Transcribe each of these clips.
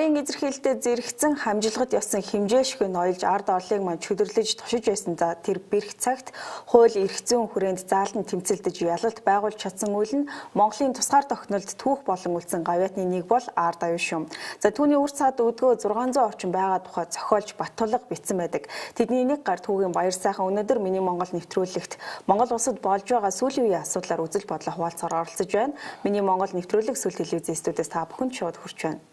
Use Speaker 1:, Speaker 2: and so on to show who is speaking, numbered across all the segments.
Speaker 1: Нарийн эзэрхийлэлтэд зэрэгцэн хамжилгад явсан хэмжээшгүй ноёлж ард орлыг маань чөдөрлөж тушиж байсан за тэр бэрх цагт хууль эрх зүйн хүрээнд заалан тэмцэлдэж ялалт байгуулж чадсан үйл нь Монголын тусгаар тогтнолд түүх болон үлдсэн гавьяатны нэг бол ард аюу шум. За түүний үр цаад өдгөө 600 орчим байгаа тухай зохиолж Баттулга бичсэн байдаг. Тэдний нэг гар түүгийн баяр сайхан өнөөдөр миний Монгол нэвтрүүлэгт Монгол улсад болж байгаа сүүлийн үеийн асуудлаар үзэл бодлоо хуваалцахаар оролцож байна. Миний Монгол нэвтрүүлэг сүүл телевизийн студиэс та бүхэнд шууд хүрч байна.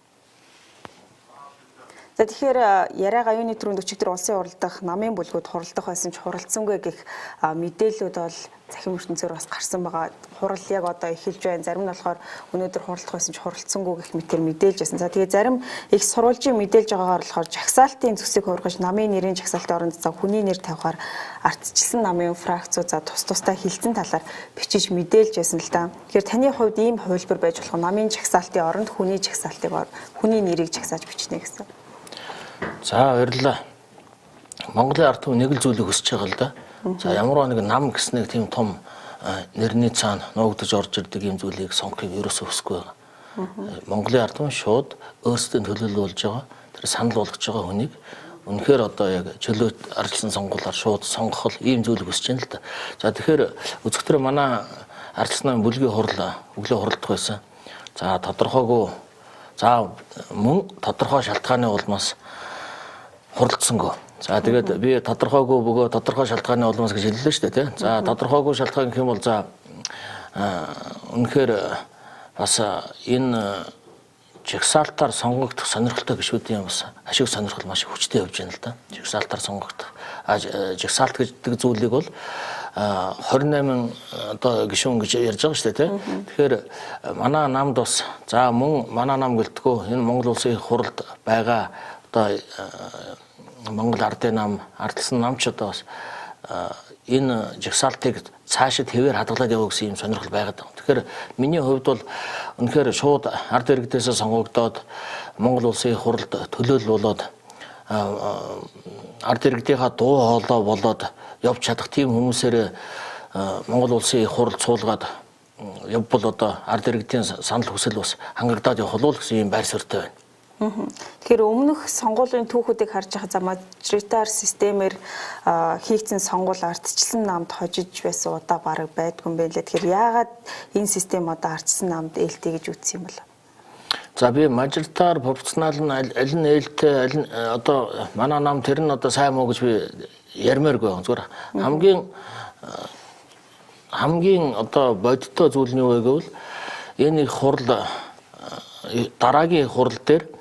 Speaker 1: За тэгэхээр яриа аюуны төрөнд өчигдөр улсын уралдах намын бүлгүүд хуралдах байсан ч хуралдсангүй гэх мэдээллүүд бол захим ертөнцөөр бас гарсан байгаа. Хурал яг одоо эхэлж байна. Зарим нь болохоор өнөөдөр хуралдах байсан ч хуралдсангүй гэх мэтээр мэдээлж байсан. За тэгээ зарим их сурвалжийн мэдээлж байгаагаар болохоор жагсаалтын зүсийг хуургаж намын нэрийн жагсаалтын оронд за хүний нэр тавихаар ардчилсан намын фракцууд за тус тустай хилцэн талаар бичиж мэдээлж байсан л да. Тэгэхээр таны хувьд ийм хувилбар байж болох намын жагсаалтын оронд хүний жагсаалтыг хүний нэрийг жагсааж бичнэ гэсэн.
Speaker 2: За баярлалаа. Монголын ард түмэн нэг л зүйлийг хүсэж байгаа л да. За ямар нэг нам гэснээр тийм том нэрний цаана нуугдаж орж ирдэг юм зүйлийг сонгохыг ерөөсөө хүсэхгүй байгаа. Монголын ард түмэн шууд өөрсдөө төлөөлүүлж байгаа. Тэр санал болгож байгаа хүнийг үнэхээр одоо яг чөлөөт арчилсан сонгуулиар шууд сонгох ийм зүйлийг хүсэж байна л да. За тэгэхээр үзэгчдээ манай арчилсан намын бүлгийн хурал өглөө хуралдах байсан. За тодорхойгүй за мөн тодорхой шалтгааны улмаас хуралдсангүй. За тэгээд би тодорхойгүй бөгөө тодорхой шалтгааны улмаас гэж хэллээ шүү дээ тий. За тодорхойгүй шалтгаан гэх юм бол за үнэхээр бас энэ жагсаалтаар сонгогдох сонирхолтой гишүүдийн юм бас ашиг сонирхол маш хүчтэй явж байна л да. Жагсаалтаар сонгогдох. Жагсаалт гэдэг зүйлийг бол 28 одоо гишүүн гэж ярьж байгаа шүү дээ тий. Тэгэхээр манай намд бас за мөн манай нам гэлтгөө энэ Монгол улсын хуралд байгаа одоо Монгол ардын нам, ардсан намчууд бас энэ жагсаалтыг цаашид хэвээр хадгалаад явах гэсэн юм сонирхол байгаад байна. Тэгэхээр миний хувьд бол үнэхээр шууд ард иргэдээс сонгогдоод Монгол улсын хуралд төлөөлөл болоод ард иргэдийнхаа дуу хоолой болоод явж чадах тийм хүмүүсээр Монгол улсын хурал цуулгаад явбал одоо ард иргэдийн санал хүсэл бас хангагдаад явах болов гэсэн юм байр суурьтай байна.
Speaker 1: Тэгэхээр өмнөх сонгуулийн түүхүүдийг харж байгаа за мажоритар системээр хийгдсэн сонгуул ардчилсан намд хожиж байсан удаа бараг байдгүй юм байна лээ. Тэгэхээр яагаад энэ систем одоо ардчилсан намд ээлтэй гэж үзсэн юм бол?
Speaker 2: За би мажоритар пропорционал нь аль нь ээлтэй аль нь одоо манай нам тэр нь одоо сайн муу гэж би ярмааргүй байна. Зүгээр хамгийн одоо бодиттой зүйл нь юу вэ гэвэл энэ их хурал дараагийн хурал дээр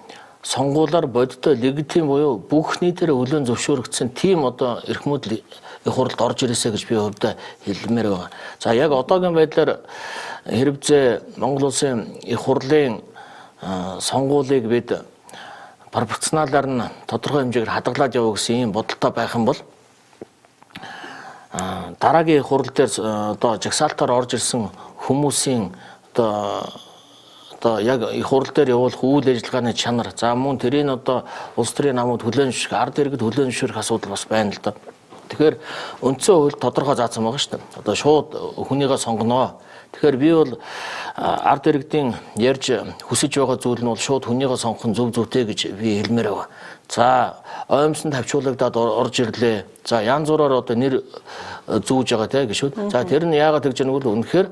Speaker 2: сонгуулаар бодиттой легитим буюу бүх нийтээр өлөөн зөвшөөрөгдсөн тийм одоо эрхмүүд хуралд орж ирээсэ гэж би хувьдаа хэлмээр байгаа. За яг одоогийн байдлаар хэрэгцээ Монгол улсын их хурлын сонгуулийг бид пропорционалаар нь тодорхой хэмжээгээр хадгалаад явах гэсэн юм бодолтой байх юм бол дараагийн хурал дээр одоо жагсаалтаар орж ирсэн хүмүүсийн одоо яг их хурал дээр явуулах үйл ажиллагааны чанар за мөн тэрийн одоо улс төрийн намууд хүлээн зөвшөөрөх ард иргэд хүлээн зөвшөөрөх асуудал бас байна л да. Тэгэхээр үндсэн хууль тодорхой заасан байгаа шүү дээ. Одоо шууд хүнийгээ сонгоно. Тэгэхээр би бол ард иргэдийн ярьж хүсэж байгаа зүйл нь бол шууд хүнийгээ сонгох нь зөв зүйтэй гэж би хэлмээр байгаа. За оймсон тавьчуулагдаад орж ирлээ. За янз бүрээр одоо нэр зүүж байгаа те гişүүд. За тэр нь яагаад гэж нэг бол үнэхээр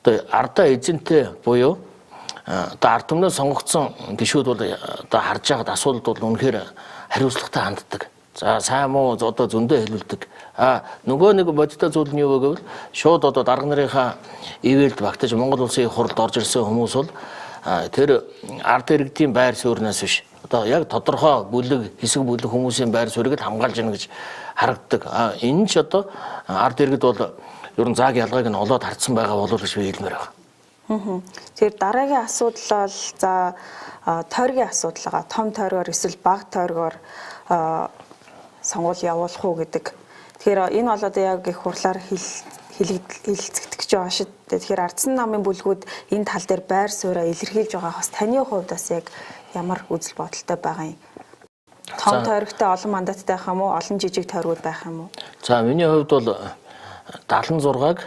Speaker 2: одоо ардаа эзэнтэй буюу одоо ард түмнээ сонгогдсон гишүүд бол одоо харж байгаад асуудалд бол үнэхээр хариуцлагатай ханддаг. За сайн муу одоо зөндөө хэлүүлдэг. Нөгөө нэг бодиттой зүйл нь юу вэ гэвэл шууд одоо дарга нарынхаа ивэлд багтаж Монгол улсын хуралд орж ирсэн хүмүүс бол тэр ард иргэдийн байр суурьнаас биш одоо яг тодорхой бүлэг хэсэг бүлэг хүмүүсийн байр суурийг хамгаалж яана гэж харагддаг. Энэ ч одоо ард иргэд бол ер нь зааг ялгааг нь олоод хардсан байгаа болов гэж би хэлмээр байгаа.
Speaker 1: Тэгэхээр дараагийн асуудал бол за тойргийн асуудал байгаа. Том тойргоор эсвэл бага тойргоор сонгуул явуулах уу гэдэг. Тэгэхээр энэ бол одоо яг их хурлаар хилцэгдэх гэж байгаа шүү дээ. Тэгэхээр ардсан намын бүлгүүд энэ тал дээр байр сууриа илэрхийлж байгаа бас таны хувьд бас яг ямар үзэл бодолтой байгаа юм? Том тойрогтой олон мандаттай байх юм уу? Олон жижиг тойргууд байх юм уу?
Speaker 2: За миний хувьд бол 76-аг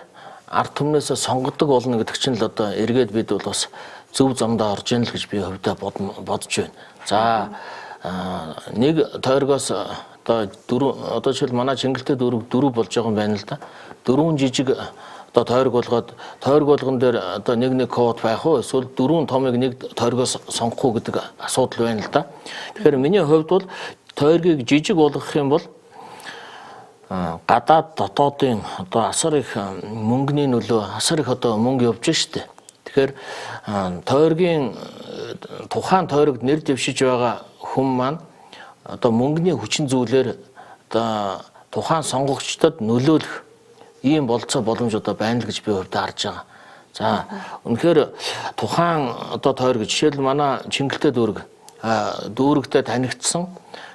Speaker 2: ард түмнээс сонгодог болно гэдэг чинь л одоо эргээд бид бол бас зөв замдаа орж ийн л гэж би хувьдаа бодож байна. За нэг тойргоос одоо жишээл манай Чингэлтэй дөрөв болж байгаа юм байна л да. Дөрвөн жижиг одоо тойрог болгоод тойрог болгон дээр одоо нэг код байх уу эсвэл дөрвөн томыг нэг тойргоос сонгох уу гэдэг асуудал байна л да. Тэгэхээр миний хувьд бол тойргийг жижиг болгох юм бол гадаад дотоодын одоо асар их мөнгөний нөлөө асар их одоо мөнгө явж штэ. Тэгэхээр тойргийн тухайн тойрогт нэр дэвшиж байгаа хүн маань одоо мөнгөний хүчин зүйлээр одоо тухайн сонгогчдод нөлөөлөх ийм болцоо боломж одоо байна л гэж би хувьдаа харж байгаа. За үнэхээр тухайн одоо тойрог жишээл манай Чингэлтэй дүүрэгтэй танигдсан.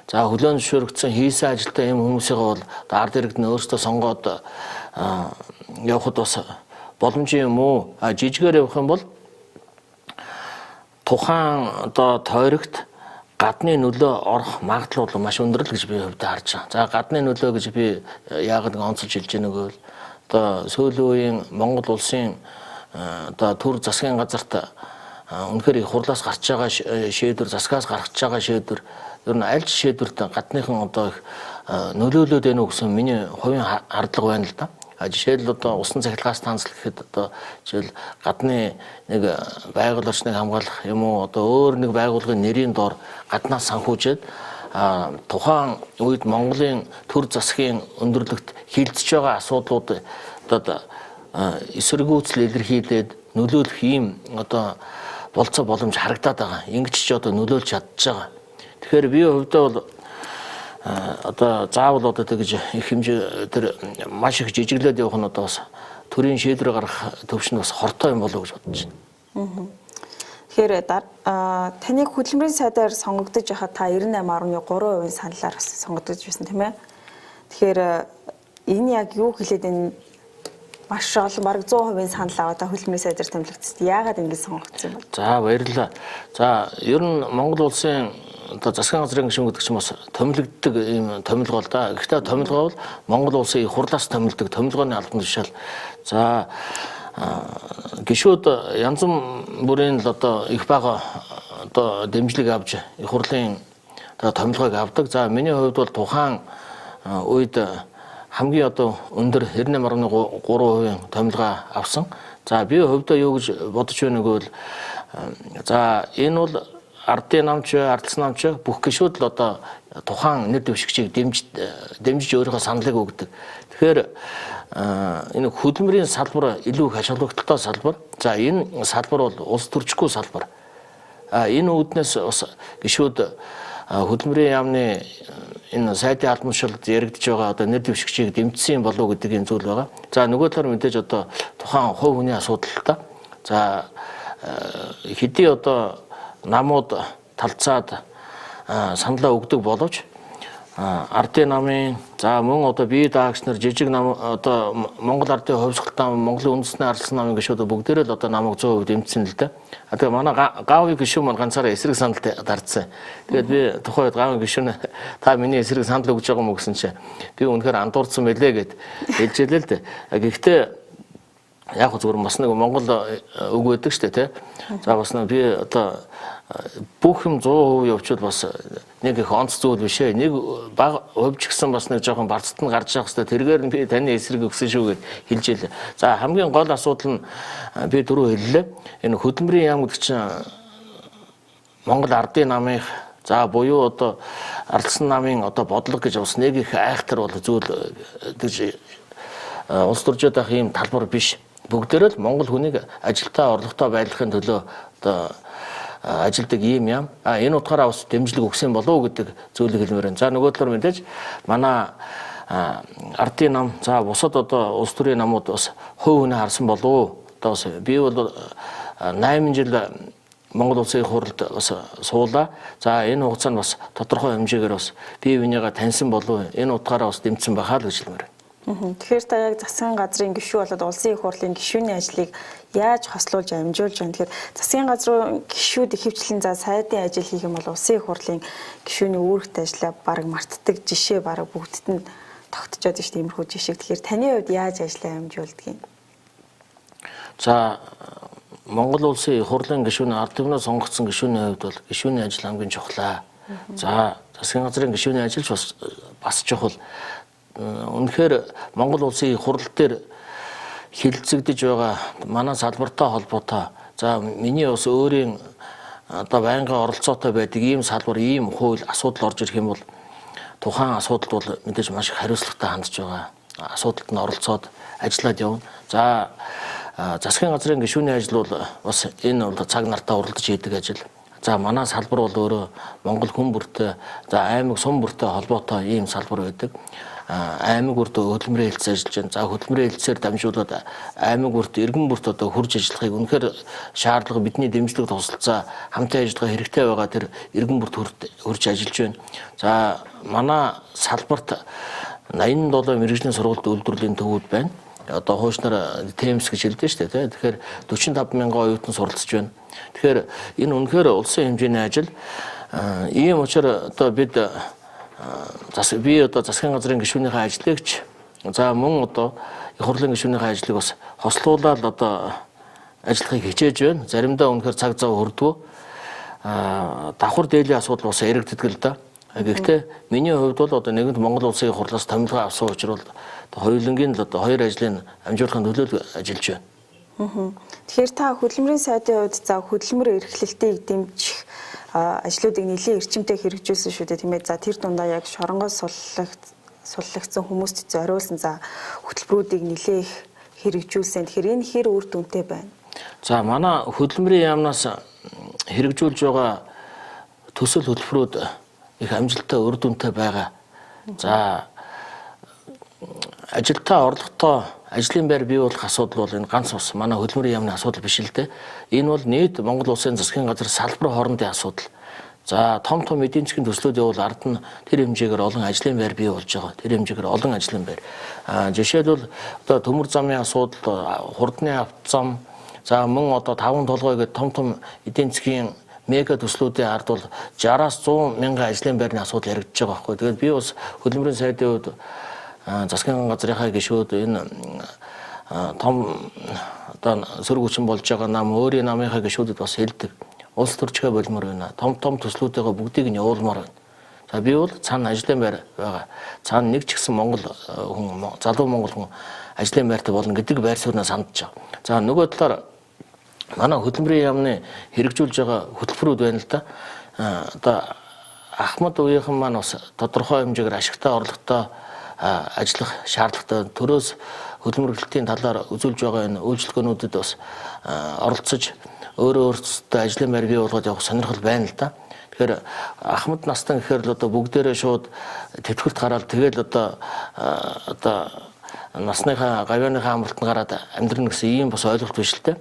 Speaker 2: За хөлөөн зөвшөөрөгдсөн хийсэн ажилдаа ийм хүмүүсийн бол ард иргэд нь өөрсдөө сонгоод явахд бас боломж юм уу? Жижигээр явах юм бол тухайн одоо тойрогт гадны нөлөө орох магадлал бол маш өндөр л гэж би хувьдаа харж байгаа. За гадны нөлөө гэж би яагаад онцолж хэлж байгааг бол одоо сүүлийн үеийн Монгол улсын одоо төр засгийн газарт үнэхээр их хурлаас гарч байгаа шийдвэр, засгаас гаргаж байгаа шийдвэр ер нь аль шийдвэрт гадныхан одоо их нөлөөлөд байна уу гэсэн миний хувийн хардлага байна л да. Жишээл одоо усан цахилгаан станц гэхэд одоо жишээл гадны нэг байгууллагын орчныг хамгаалах юм уу одоо өөр нэг байгууллагын нэрийн доор гаднаас санхүүжээд тухайн үед Монголын төр засгийн өндөрлөгт хилцэж байгаа асуудлууд одоо эсэргүүцэл илэрхийлээд нөлөөлөх ийм одоо болцоо боломж харагдаад байгаа. Ингэж ч одоо нөлөөлж чадж байгаа. Тэгэхээр би хувьдаа бол одоо заавал одоо тэгж их хэмжээ тэр маш их жижиглээд явах нь одоо бас төрийн шийдвэр гаргах төвшөнд бас хортой юм болов уу гэж бодож байна.
Speaker 1: Тэгэхээр таныг хөдөлмөрийн сайдаар сонгогдож байхад та 98.3% саналаар сонгогдож байсан тийм ээ. Тэгэхээр энэ яг юу хэлээд энэ маш олон бараг 100% санал аваад хөдөлмөрийн сайдаар томилогдсон. Яагаад ингэж сонгогдсон юм бэ?
Speaker 2: За баярлалаа. За ер нь Монгол улсын одоо засгийн газрын гишүүн гэдэг чинь бас томилогддог ийм томилгоо л да. Гэхдээ томилгоо бол Монгол улсын их хурлаас томилдог томилгооны албан тушаал. За гишүүд янз бүрийн л одоо их бага одоо дэмжлэг авч их хурлын одоо томилгоог авдаг. За миний хувьд бол тухайн үед хамгийн одоо өндөр 98.3% томилгоо авсан. За би хувьдаа юу гэж бодож байна гэвэл за энэ бол ардын намч, ардсан намч бүх гишүүд л одоо тухайн нэр дэвшигчийг дэмжиж өөрийнхөө саналыг өгдөг. Тэгэхээр энэ хөдөлмөрийн салбар илүү их ач холбогдолтой салбар. За энэ салбар бол улс төрчгүй салбар. Энэ үүднээс бас гишүүд хөдөлмөрийн яамны энэ сайдын албан тушаалд яригдж байгаа одоо нэр дэвшигчийг дэмжсэн болов уу гэдэг юм зүйл байгаа. За нөгөө талаар мэдээж одоо тухайн хувь хүний асуудал та. За хэдий одоо намууд талцаад саналаа өгдөг боловч ардын намын за мөн одоо бие даагч нар жижиг нам одоо Монгол ардын хувьсгалтай Монголын үндэсний ардсан намын гишүүд бүгдээрээ л одоо намайг 100% дэмжсэн л дээ. Тэгээ манай гаавын гишүүн маань ганцаараа эсрэг саналд дардсан. Тэгээд би тухайд гаавын гишүүн та миний эсрэг санал өгж байгаа юм уу гэсэн чинь би үнэхээр андуурсан мэлээ гэд хэлжээлээ л дээ. Гэхдээ яг зүгээр бас нэг Монгол үг байдаг шүү дээ тий. За бас би одоо бүх юм 100% явуучвал бас нэг их онц зүйл биш ээ. Нэг баг хувьч гисэн бас нэг жоохон барцад нь гарч явах хэрэгтэй. Тэргээр нь би таны эсрэг өгсөн шүү гэд хэлжээлээ. За хамгийн гол асуудал нь би түрүү хэллээ. Энэ хөдөлмөрийн яам гэдэг чинь Монгол ардын намын за буюу одоо ардсан намын одоо бодлого гэж бас нэг их айхтар бол зүйл гэж улс төржөөд байх ийм талбар биш. Бүгдээрээ л Монгол хүнийг ажилтаа орлоготой байдлахын төлөө одоо ажилдаг ийм юм. Энэ утгаараа бас дэмжлэг өгсөн болов уу гэдэг зүйлийг хэлмээр байна. За нөгөө талаар мэдээж манай ардын нам за бусад одоо улс төрийн намууд бас хувь хүнээ харсан болов уу? Одоо бас би бол 8 жил Монгол улсын их хурлд бас суулаа. За энэ хугацаанд бас тодорхой хэмжээгээр бас бие бинийгаа таньсан болов уу? Энэ утгаараа бас дэмжсэн байхаа л гэж хэлмээр байна.
Speaker 1: Тэгэхээр та яг засгийн газрын гишүү болоод улсын их хурлын гишүүний ажлыг яаж хослуулж амжуулж байна? Тэгэхээр засгийн газрын гишүүд ихэвчлэн за сайдын ажил хийх юм бол улсын их хурлын гишүүний үүрэгт ажиллаа бараг мартдаг жишээ бараг бүгдд нь тогтцоод шүү дээ иймэрхүү жишээ. Тэгэхээр таны хувьд яаж ажиллаа амжуулдаг юм?
Speaker 2: За Монгол улсын хурлын гишүүний ард түмнээ сонгогдсон гишүүний хувьд бол гишүүний ажил хамгийн чухлаа. За засгийн газрын гишүүний ажил бас чухал. Үнэхээр Монгол улсын хурал дээр хилцэгдэж байгаа манай салбартай холбоотой. За миний бас өөрийн одоо байнгын оролцоотой байдаг ийм салбар, ийм хууль асуудал орж ирэх юм бол тухайн асуудалд бол мэдээж маш их хариуцлагатай хандж байгаа. Асуудалд нь оролцоод ажиллаад явна. За засгийн газрын гишүүний ажил бол бас энэ бол цаг нартаа уралдаж хийдэг ажил. За манай салбар бол өөрөө Монгол хүн бүртэй, за аймаг сум бүртэй холбоотой ийм салбар байдаг. Аймаг бүрт хөдөлмөрийн хэлтс ажиллаж байна. За хөдөлмөрийн хэлтсээр дамжуулаад аймаг бүрт иргэн бүрт одоо хурж ажиллахыг үнэхээр шаардлага бидний дэмжлэг тусалцаа хамтын ажиллагаа хэрэгтэй байгаа тэр иргэн бүрт хурж ажиллаж байна. За манай салбарт 87 мэргэжлийн сургуульд үйлдвэрлэлийн төвүүд байна. Одоо хуучнаар ТЭМС гэж хэлдэг шүү дээ. Тэгэхээр 45 мянган оюутан суралцж байна. Тэгэхээр энэ үнэхээр улсын хэмжээний ажил. Ийм учраас одоо би одоо засгийн газрын гишүүнийхээ ажлыгч за мөн одоо их хурлын гишүүнийхээ ажлыг бас хослуулаад одоо ажиллахыг хичээж байна. Заримдаа үнэхээр цаг зав хүрдгүү. Давхар дээлийн асуудал бас яригддаг л да. Гэхдээ миний хувьд бол одоо нэгэнт Монгол улсын хурлаас томилгоо авсан учраас хоёулангийн л одоо хоёр ажлыг амжуулахын төлөө ажиллаж байна.
Speaker 1: Тэгэхээр та хөдөлмөрийн сайдын хувьд за хөдөлмөр эрхлэлтийг дэмжих ажлуудыг нэлээд эрчимтэй хэрэгжүүлсэн шүү дээ тийм ээ. За тэр дундаа яг шоронгоос суллагдсан хүмүүст зориулсан за хөтөлбөрүүдийг нэлээд их хэрэгжүүлсэн. Тэгэхээр энэ хэр үр дүнтэй байна?
Speaker 2: За манай хөдөлмөрийн яамнаас хэрэгжүүлж байгаа төсөл хөтөлбөрүүд их амжилттай үр дүнтэй байгаа. За ажилтаа орлоготой ажлын байр бий болох асуудал бол энэ ганц ус манай хөдөлмөрийн яамны асуудал биш л дээ. Энэ бол нийт Монгол улсын засгийн газар салбар хоорондын асуудал. За том эдийн засгийн төслүүд явал ард нь тэр хэмжээгээр олон ажлын байр бий болж байгаа. Тэр хэмжээгээр олон ажлын байр. Жишээлбэл одоо төмөр замын асуудал, хурдны автозам, за мөн одоо 5 толгой гэдэг том эдийн засгийн мега төслүүдийн ард бол 60-аас 100 мянган ажлын байрны асуудал яригдж байгаа байхгүй. Тэгээд би бас хөдөлмөрийн сайдын хувьд засгийн газрынхаа гишүүд энэ том одоо сөрөг хүчин болж байгаа нам өөрийн намынхаа гишүүдэд бас хэлдэг. Улс төрчгөө болмоор байна. Том төслүүдтэйгээ бүгдийг нь явуулмаар байна. За би бол цаана ажлын байр байгаа. Цаана нэг ч гэсэн Монгол хүн, залуу Монгол хүн ажлын байртай болно гэдэг байр суурьнаа сандж байгаа. За нөгөө талаар манай хөдөлмөрийн яамны хэрэгжүүлж байгаа хөтөлбөрүүд байна л да. Одоо Ахмад үеийнхэн маань бас тодорхой хэмжээгээр ашигтай орлоготой ажиллах шаардлагатай төрөөс хөдөлмөрлөлтийн талаар үзүүлж байгаа энэ үйлчлэгүүнүүдэд бас оролцож өөрөөсөө ажлын байр бий болгоод явах сонирхол байна л да. Тэгэхээр Ахмад настан гэхээр л одоо бүгдээрээ шууд тэтгэврт гараад тэгэл одоо насныхаа гавьяаныхаа амралтанд гараад амьдрна гэсэн ийм бас ойлголт биш л дээ.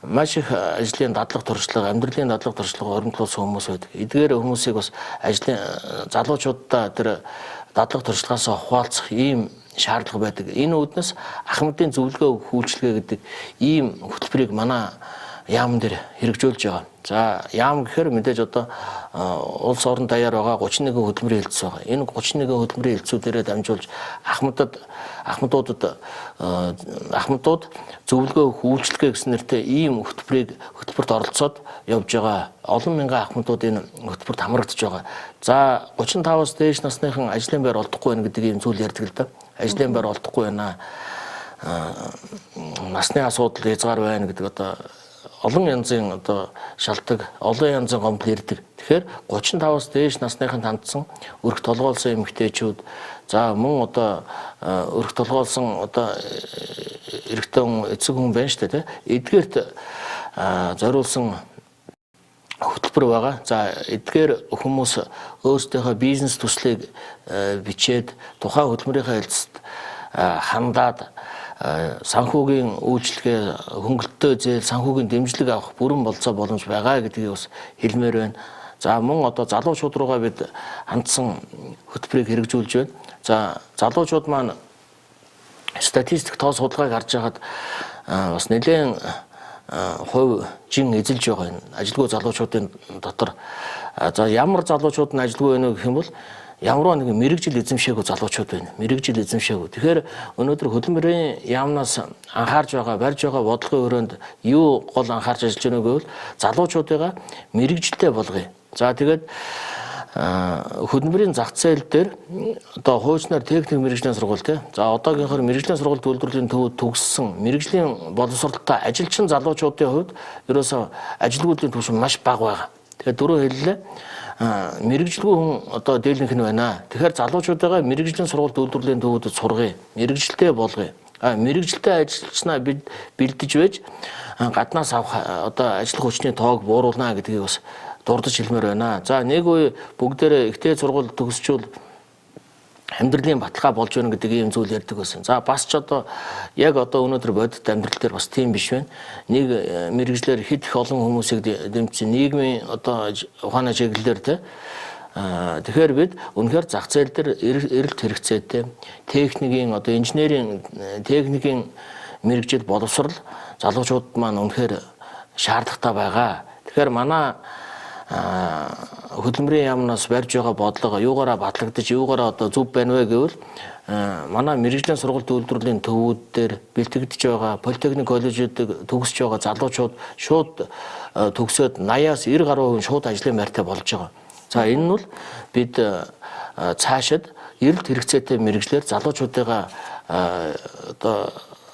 Speaker 2: Маш их ажлын дадлага туршлага, амьдралын дадлага туршлага оримтлуулсан хүмүүс байдаг. Эдгээр хүмүүсийг бас ажлын залуучуудаа тэр дадлага туршлагаас хуваалцах ийм шаардлага байдаг. Энэ үүднээс Ахмадын зөвлөгөө үйлчилгээ гэдэг ийм хөтөлбөрийг манай яам дээр хэрэгжүүлж байгаа. За яам гэхээр мэдээж одоо улс орон даяар байгаа 31 хөдөлмөрийн хэлтс байгаа. Энэ 31 хөдөлмөрийн хэлтсүүдээрээ дамжуулж Ахмадууд зөвлөгөө үйлчилгээ гэсэн нэртэй ийм хөтөлбөрт оролцоод явж байгаа. Олон мянган Ахмадууд энэ хөтөлбөрт хамрагдаж байгаа. За 35-аас дээш насныхан ажлын байр олдохгүй байна гэдэг ийм зүйл ярьдаг л да. Ажлын байр олдохгүй байна. Насны асуудал хязгаар байна гэдэг одоо олон янзын одоо шалтгаан, олон янзын гомдол ирдэг. Тэгэхээр 35-аас дээш насныхан тандсан өрх толгойлсон эмэгтэйчүүд, за мөн одоо өрх толгойлсон одоо эрэгтэй хүн, эцэг хүн байна шүү дээ, эдгээрт зориулсан хөтөлбөр байгаа. За эдгээр хүмүүс өөрсдийнхөө бизнес төслийг бичээд тухайн хөтөлмөрийнхээ хэлцэд хандаад санхүүгийн үйлчлэгээ, хөнгөлөлтөө зээл, санхүүгийн дэмжлэг авах бүрэн болцоо боломж байгаа гэдгийг бас хэлмээр байна. За мөн одоо залуучууд руугаа бид хандсан хөтөлбөрийг хэрэгжүүлж байна. За залуучууд маань статистик тоо судалгааг харж байхад бас нэлээд хувь жин эзэлж байгаа энэ ажилгүй залуучуудын дотор. За ямар залуучууд нь ажилгүй байна гэх юм бол ямарваа нэгэн мэрэгжил эзэмшээгүй залуучууд байна. Мэрэгжил эзэмшээгүй. Тэгэхээр өнөөдөр хөдөлмөрийн яамнаас анхаарж байгаа, барьж байгаа бодлогын өрөөнд юу гол анхаарч ажиллаж байгааг бол залуучуудыгаа мэрэгжилтэй болгоё. За тэгээд хөдөлмөрийн зах зээл дээр одоо хуучнаар техник мэрэгжлийн сургууль тий. За одоогийнхоор мэрэгжлийн сургууль үйлдвэрлэлийн төвөд төгссөн мэрэгжлийн боловсролтой ажилчин залуучуудын хувьд ерөөсөө ажилгүйдлийн түвшин маш бага байгаа. Тэгэхээр дөрөв хэллээ. Мэрэгжилгүй хүн одоо дийлэнх нь байна. Тэгэхээр залуучуудаа мэрэгжлийн сургуульд үйлдвэрлэлийн төвүүдэд сургая. Мэрэгжилтэй болгоё. Мэрэгжилтэй ажилчнаа бид бэлдэж байж гаднаас авах одоо ажил хүчний тоог бууруулна гэдгийг бас дурдж хэлмээр байна. За нэг үе бүгдээрээ ихтэй сургууль төгсчүүл амьдралын баталгаа болж байна гэдэг ийм зүйл ярьдаг байсан. За бас ч одоо яг одоо өнөөдөр бодит амьдрал дээр бас тийм биш байна. Нэг мэрэгжлэр хэд их олон хүмүүсийг дэмжсэн нийгмийн одоо ухааны чиглэлээр те. Тэгэхээр бид үнэхээр зах зээл дээр эрэлт хэрэгцээтэй техникийн одоо инженерийн техникийн мэрэгжил боловсрал залуучууд маань үнэхээр шаардлагатай байгаа. Тэгэхээр манай хөдөлмөрийн яамнаас барьж байгаа бодлого юугаараа батлагдаж юугаараа одоо зөв байна вэ гэвэл манай мэрэгжлийн сургууль үйлдвэрлэлийн төвүүд дээр бэлтгэгдэж байгаа политехник коллежид төгсөж байгаа залуучууд шууд төгсөөд 80-аас 90 гаруй хүн шууд ажлын байртай болж байгаа. За энэ нь бол бид цаашид эрэлт хэрэгцээтэй мэрэгжлэр залуучуудыгаа одоо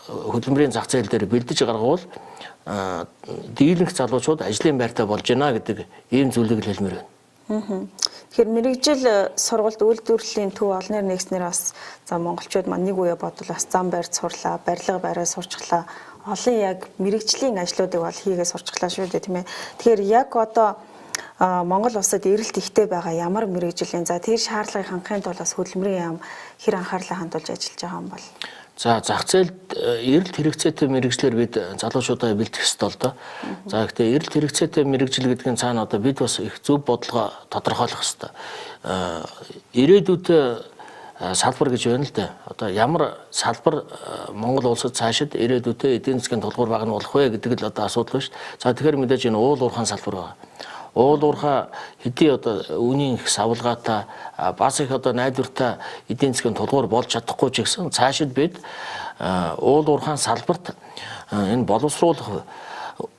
Speaker 2: хөдөлмөрийн зах зээл дээр бэлдэж гаргавал дийлэнх залуучууд ажлын байртай болж байна гэдэг ийм зүйлийг хэлмээр байна.
Speaker 1: Тэгэхээр мэрэгжил сургуульд үйлдвэрлэлийн төв олноор нэгснээр бас за монголчууд маань нэг үе бодвол бас зам барьж сурлаа, барилга бариад сурчглаа. Олон яг мэрэгжлийн ажлуудыг бол хийгээ сурчглаа шүү дээ тийм ээ. Тэгэхээр яг одоо Монгол улсад эрэлт ихтэй байгаа ямар мэрэгжлийн за тэр шаардлагыг хангахын тулд бас хөдөлмөрийн яам хэр анхаарлаа хандуулж ажиллаж байгаа юм бол.
Speaker 2: За зах зээлд эрэлт хэрэгцээтэй мэрэгжлэр бид залуучуудаа бэлтгэх ёстой л доо. За гэхдээ эрэлт хэрэгцээтэй мэрэгжил гэдгийн цаана одоо бид бас их зөв бодлого тодорхойлох ёстой. Ирээдүйд салбар гэж байна л да. Одоо ямар салбар Монгол улсад цаашид ирээдүйд эдийн засгийн тулгуур баг нь болох вэ гэдэг л одоо асуудал байна шүү дээ. За тэгэхээр мэдээж энэ уул уурхайн салбар байна. Уул уурхай хэдий одоо үнийн их савлгаатай бас их одоо найдвартай эдийн засгийн тулгуур болж чадахгүй ч гэсэн цаашид бид уул уурхайн салбарт энэ боловсруулах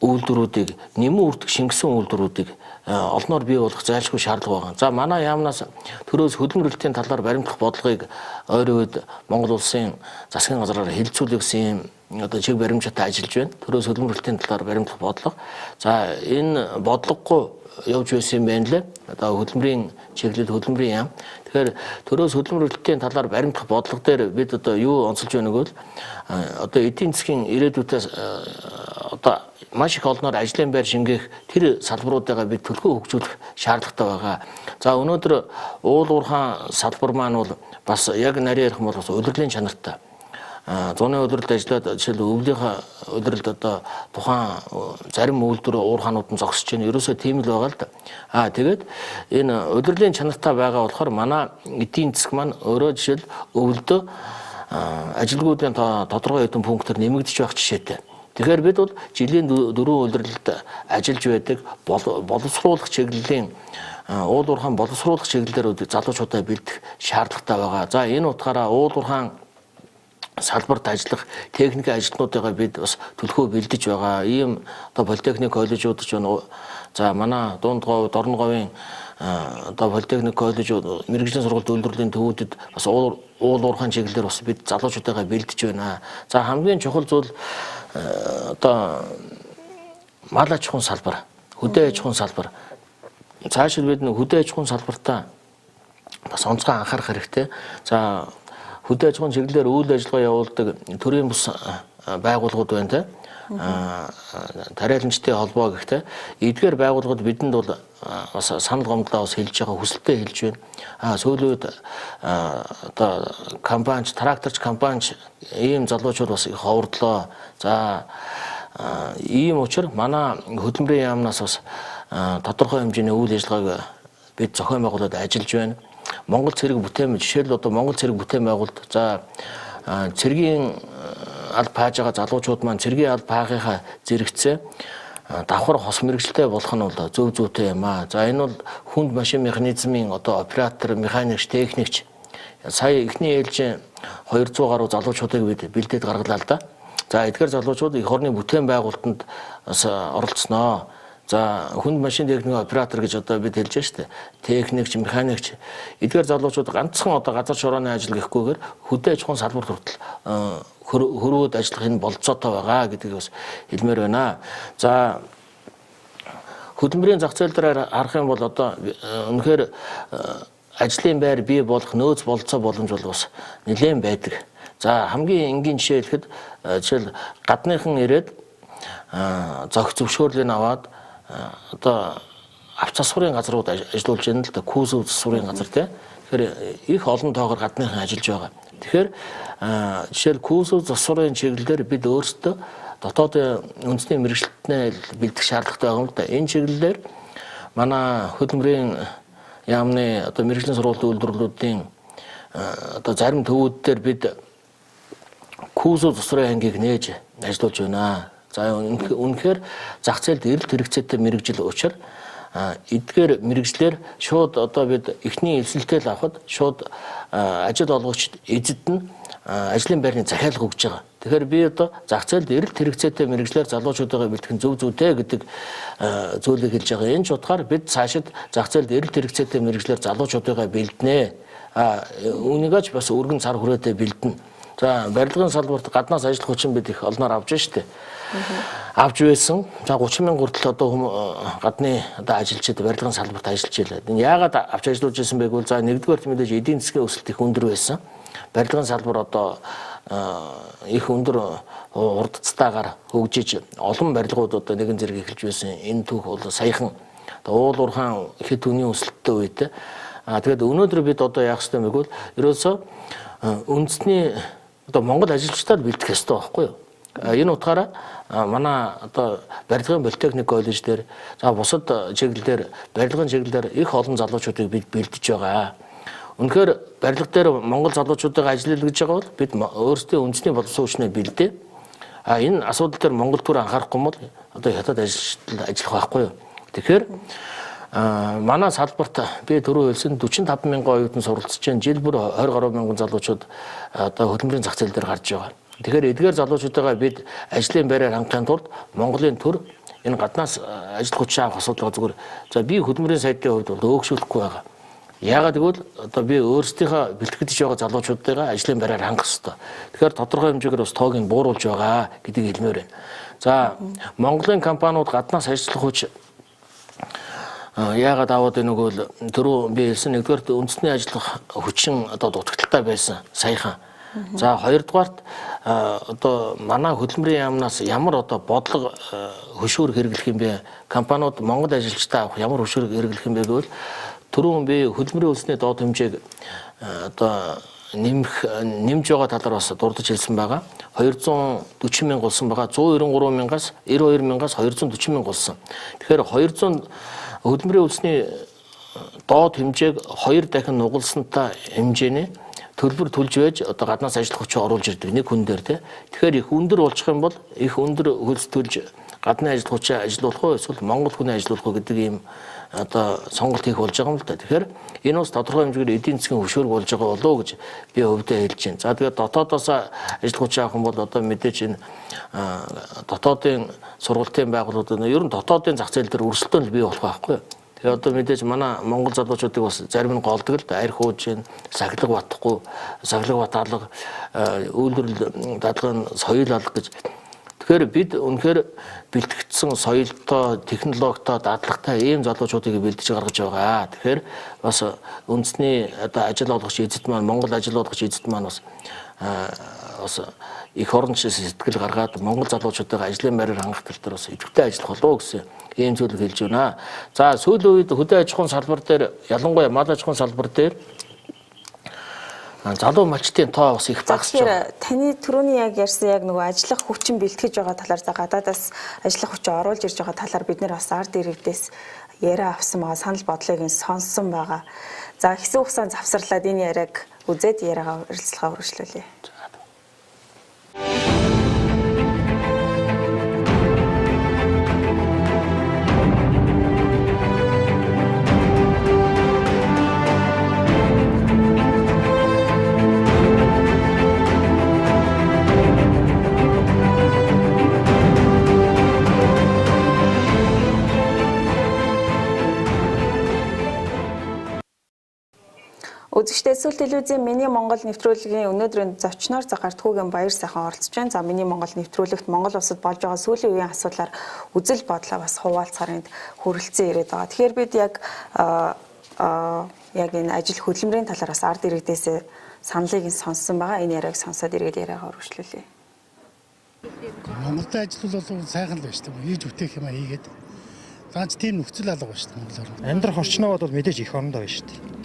Speaker 2: үйлдвэрүүдийг нэмэн үрдэх шингэсэн үйлдвэрүүдийг олноор бий болох зайлшгүй шаардлага байгаа. За манай яамнаас төрөөс хөдөлмөрлөлтийн талаар баримтлах бодлогыг ойрын үед Монгол улсын засгийн газраар хэлэлцүүлэх гэсэн одоо чиг баримттай ажиллаж байна. Төрөөс хөдөлмөрлөлтийн талаар баримтлах бодлого. За энэ бодлогогүй явж байсан юм байна лээ. Одоо хөдөлмөрийн чиглэл хөдөлмөрийн яам. Тэгэхээр төрөөс хөдөлмөрлөлтийн талаар баримтлах бодлого дээр бид одоо юу онцолж байна гэвэл одоо эдийн засгийн ирээдүйдээ одоо маш их олноор ажлын байр шингээх тэр салбаруудаа бид төлхөө хөгжүүлэх шаардлагатай байгаа. За өнөөдөр уул уурхайн салбар маань бол бас яг нарийн ярих бол бас удирдлагын чанартай. Зуны удирдалд ажиллаад жишээл өвлийнхаа удирдалд одоо тухайн зарим үйлдвэр уурхаанууд нь зогсож байна. Ерөөсөө тийм л байгаа л да. Тэгээд энэ удирдлагын чанартай байгаа болохоор манай эдийн засаг маань өөрөө жишээл өвлдөө ажилгүйдийн тодорхой хэдэн пунктээр нэмэгдэж байх жишээтэй. Тэгэхээр бид бол жилийн 4 удирдалд ажиллаж байдаг боловсруулах чиглэлийн уул уурхайн боловсруулах чиглэлээр залуучуудаа бэлдэх шаардлагатай байгаа. За энэ утгаараа уул уурхайн салбарт ажиллах техникийн ажилтнуудыгаа бид бас төлхөө бэлдэж байгаа. Ийм одоо политехник коллежууд ч байна. За манай дунд говь, дорн говийн одоо политехник коллежууд, мэрэгжлийн сургууль үйлдвэрлэлийн төвүүдэд бас уул уурхайн чиглэлээр бас бид залуучуудыгаа бэлдэж байна. За хамгийн чухал зүйл одоо мал аж ахуйн салбар, хөдөө аж ахуйн салбар. Цаашид бид нэг хөдөө аж ахуйн салбартаа бас онцгой анхаарах хэрэгтэй. За хөдөө аж ахуйн чиглэлээр үйл ажиллагаа явуулдаг төрийн бус байгууллагууд байна те. Тариаланчдын холбоо гэхдээ эдгээр байгууллагууд бидэнд бол бас санал гомдлоо бас хэлж байгаа, хүсэлтэд хэлж байна. Сүүлийн үед одоо компанич, тракторч компанич ийм залуучууд бас их ховордлоо. За ийм учраас манай хөдөлмөрийн яамнаас бас тодорхой хэмжээний үйл ажиллагааг бид зохион байгуулалт ажиллаж байна. Монгол цэрэг бүтээн жишээл одоо Монгол цэрэг бүтээн байгуулалт за цэргийн аль паажгаа залуучууд маань цэргийн аль паагийнхаа зэрэгцээ давхар хос мэрэгчлээ болох нь бол зөв зүйтэй юм аа. За энэ бол хүнд машин механизмын одоо оператор, механикч, техникч сая эхний ээлжийн 200 гаруй залуучуудыг бид бэлдээд гаргалаа л да. За эдгээр залуучууд их орны бүтээн байгуулалтанд бас оролцсноо. За хүнд машин техникийн оператор гэж одоо бид хэлж штэ. Техникч, механикч эдгээр залуучууд ганцхан одоо газар шорооны ажил гэхгүйгээр хөдөө аж ахуйн салбарт хүртэл хөрөөд ажиллах энэ болцоотой байгаа гэдгийг бас хэлмээр байна. За хөдөлмөрийн зах зээл дээр харах юм бол одоо үнэхээр ажлын байр бий болох нөөц болцоо боломж бол бас нэлээд байдаг. За хамгийн энгийн жишээ хэлэхэд жишээл гадныхан ирээд зохих зөвшөөрлийг аваад одоо авч засварын газрууд ажиллуулж байна л да, күүсүү засварын газар тий. Тэгэхээр их олон тоогоор гадныхан ажиллаж байгаа. Тэгэхээр жишээл күүсүү засварын чиглэлээр бид өөрсдөө дотоодын үндэсний мэргэжилтнээ бэлдэх шаардлагатай байгаа юм л да. Энэ чиглэлээр манай хөдөлмөрийн яамны одоо мэргэжлийн сургуулийн үйлдвэрлэлүүдийн одоо зарим төвүүд дээр бид күүсүү засварын ангийг нээж ажиллуулж байна. За үнэхээр зах зээлд эрэлт хэрэгцээтэй мэргэжил учраас эдгээр мэргэжлэр шууд одоо бид эхний эвсэлтэл авахд шууд ажил олгогчд эзэд нь ажлын байрны захиалга өгж байгаа. Тэгэхээр би одоо зах зээлд эрэлт хэрэгцээтэй мэргэжлэр залуучуудаа бэлтгэх нь зөв зүйтэй гэдэг зүйлийг хэлж байгаа. Энэ ч утгаар бид цаашид зах зээлд эрэлт хэрэгцээтэй мэргэжлэр залуучуудаа бэлднэ. Үүнийгч бас өргөн цар хүрээтэй бэлдэнэ. За барилгын салбарт гаднаас ажиллах хүчин бид их олноор авч штэ. Авч байсан. За 30 мянган хүртэл одоо гадны одоо ажилчид барилгын салбарт ажиллаж байлаа. Энэ яагаад авч ажиллаж байсан бэ гэвэл за нэгдүгээр мэдээж эдийн засгийн өсөлт их өндөр байсан. Барилгын салбар одоо их өндөр урдцтайгаар хөгжиж олон барилгууд одоо нэгэн зэрэг эхэлж байсан. Энэ түүх бол саяхан уул уурхаан хэд хүний өсөлттэй үед. Тэгээд өнөөдөр бид одоо яах ёстой юм бэ гэвэл ерөөсөө үндэсний одоо Монгол ажилчдад бэлдэх ёстой байхгүй юу? Энэ утгаараа манай одоо барилгын политехник коллеж дээр за бусад чиглэлээр барилгын чиглэлээр их олон залуучуудыг бид бэлдэж байгаа. Үнэхээр барилга дээр Монгол залуучуудыг ажиллах гэж байгаа бол бид өөрсдийн үндэсний боловсон хүчнээ бэлдээ. Энэ асуудал дээр Монгол төр анхаарахгүй бол одоо хятад ажилчид ажиллах байхгүй юу? Тэгэхээр манай салбарт би түрүү хэлсэн 45 мянган оюутан суралцж байна. Жил бүр 20 гаруй мянган залуучууд одоо хөдөлмөрийн зах зээл дээр гарч байгаа. Тэгэхээр эдгээр залуучуудаа бид ажлын байраар хангахын тулд Монголын төр энэ гаднаас ажил хүч авах асуудал зүгээр. За би хөдөлмөрийн сайдын хувьд бол өөгшүүлэхгүй байгаа. Яагаад гэвэл одоо би өөрсдийнхөө бэлтгэж байгаа залуучуудаа ажлын байраар хангах хэрэгтэй. Тэгэхээр тодорхой хэмжээгээр бас тоог нь бууруулж байгаа гэдгийг хэлмээр байна. За Монголын компаниуд гаднаас ажиллах хүч яагаад аваад байна гэвэл түрүү би хэлсэн нэгдүгээр үндэсний ажиллах хүчин одоо дутагдaltaй байсан саяхан. За хоёрдугаарт одоо манай хөдөлмөрийн яамнаас ямар одоо бодлого хөшүүрэг хэрэглэх юм бэ? Компаниуд Монгол ажилчдаа авах ямар хөшүүрэг хэрэглэх юм бэ гэвэл түрүүн би хөдөлмөрийн үлсний доод хэмжээг одоо нэмж байгаа талаар бас дурдж хэлсэн байгаа. 240 мянга болсон байгаа. 193 мянгаас 92 мянгаас 240 мянга болсон. Тэгэхээр 200 хөдөлмөрийн үлсний доод хэмжээг 2 дахин нугалсантай хэмжээний төлбөр төлж байж одоо гаднаас ажиллах хүчээ оруулж ирдэг нэг хүн дээр тий. Тэгэхээр их өндөр болчих юм бол их өндөр хөлс төлж гадны ажиллах хүчээ ажилуулах уу эсвэл Монгол хүнээ ажилуулах уу гэдэг ийм одоо сонголт хийх болж байгаа юм л да. Тэгэхээр энэ бас тодорхой хэмжээгээр эдийн засгийн хөшөөрөг болж байгаа болоо гэж би өвдөө хэлж байна. За тэгээд дотоодоос ажиллах хүчээ авах юм бол одоо мэдээж энэ дотоодын сургалтын байгууллагууд ер нь дотоодын зах зээл дээр өрсөлдөөн бий болох байхгүй юу? Тэгээ одоо мэдээж манай Монгол залуучуудыг бас зарим нь голдог л да. Арх ууж гин, сахилга батхгүй, сахилга баталга, үйлдвэрлэл дадлага соёл алга гэж. Тэгэхээр бид үнэхээр бэлтгэгдсэн соёлтой, технологитой, дадлагтай ийм залуучуудыг бэлдэж гаргаж байгаа. Тэгэхээр бас үндэсний одоо ажил олгогч эзэд маань Монгол ажил олгогч эзэд маань бас их орон сэтгэл гаргаад Монгол залуучуудаа ажлын байраар хангах тал дээр бас идэвхтэй ажиллах болов гэсэн ийм зүйлийг хэлж байна. За сүүлийн үед хөдөө аж ахуйн салбар дээр ялангуяа мал аж ахуйн салбар дээр залуу малчтын тоо бас их багасж байгаа.
Speaker 1: Таны түрүүний яг ярьсан яг нөгөө ажиллах хүчин бэлтгэж байгаа талаар за гадаадаас ажиллах хүчээ оруулж ирж байгаа талаар бид нэр бас ард иргэдээс яриа авсан байгаа санал бодлыг нь сонссон байгаа. За хэсэг хугацаанд завсарлаад энэ яриаг үзээд яриагаа ярилцлагаа үргэлжлүүлье. Үзэгчдээ Эсвэл телевизийн Миний Монгол нэвтрүүлгийн өнөөдрийн зочноор Гартгуугийн Баяр сайхан оролцож байна. За Миний Монгол нэвтрүүлэгт Монгол улсад болж байгаа сүүлийн үеийн асуудлаар үзэл бодлоо бас хуваалцахаар энд хүрэлцэн ирээд байгаа. Тэгэхээр бид яг энэ ажил хөдөлмөрийн талаар бас ард иргэдээс саналыг сонссон байгаа. Энэ яриаг сонсоод эргээд яриагаа өргөжлүүлье.
Speaker 3: Монголд ажил бол сайхан л байна шүү дээ. Хийж үтэх юм хийгээд. Ганц тийм нөхцөл алга байна шүү дээ Монголоор.
Speaker 4: Амьдрах орчноо бол мэдээж их орондоо байна шүү дээ.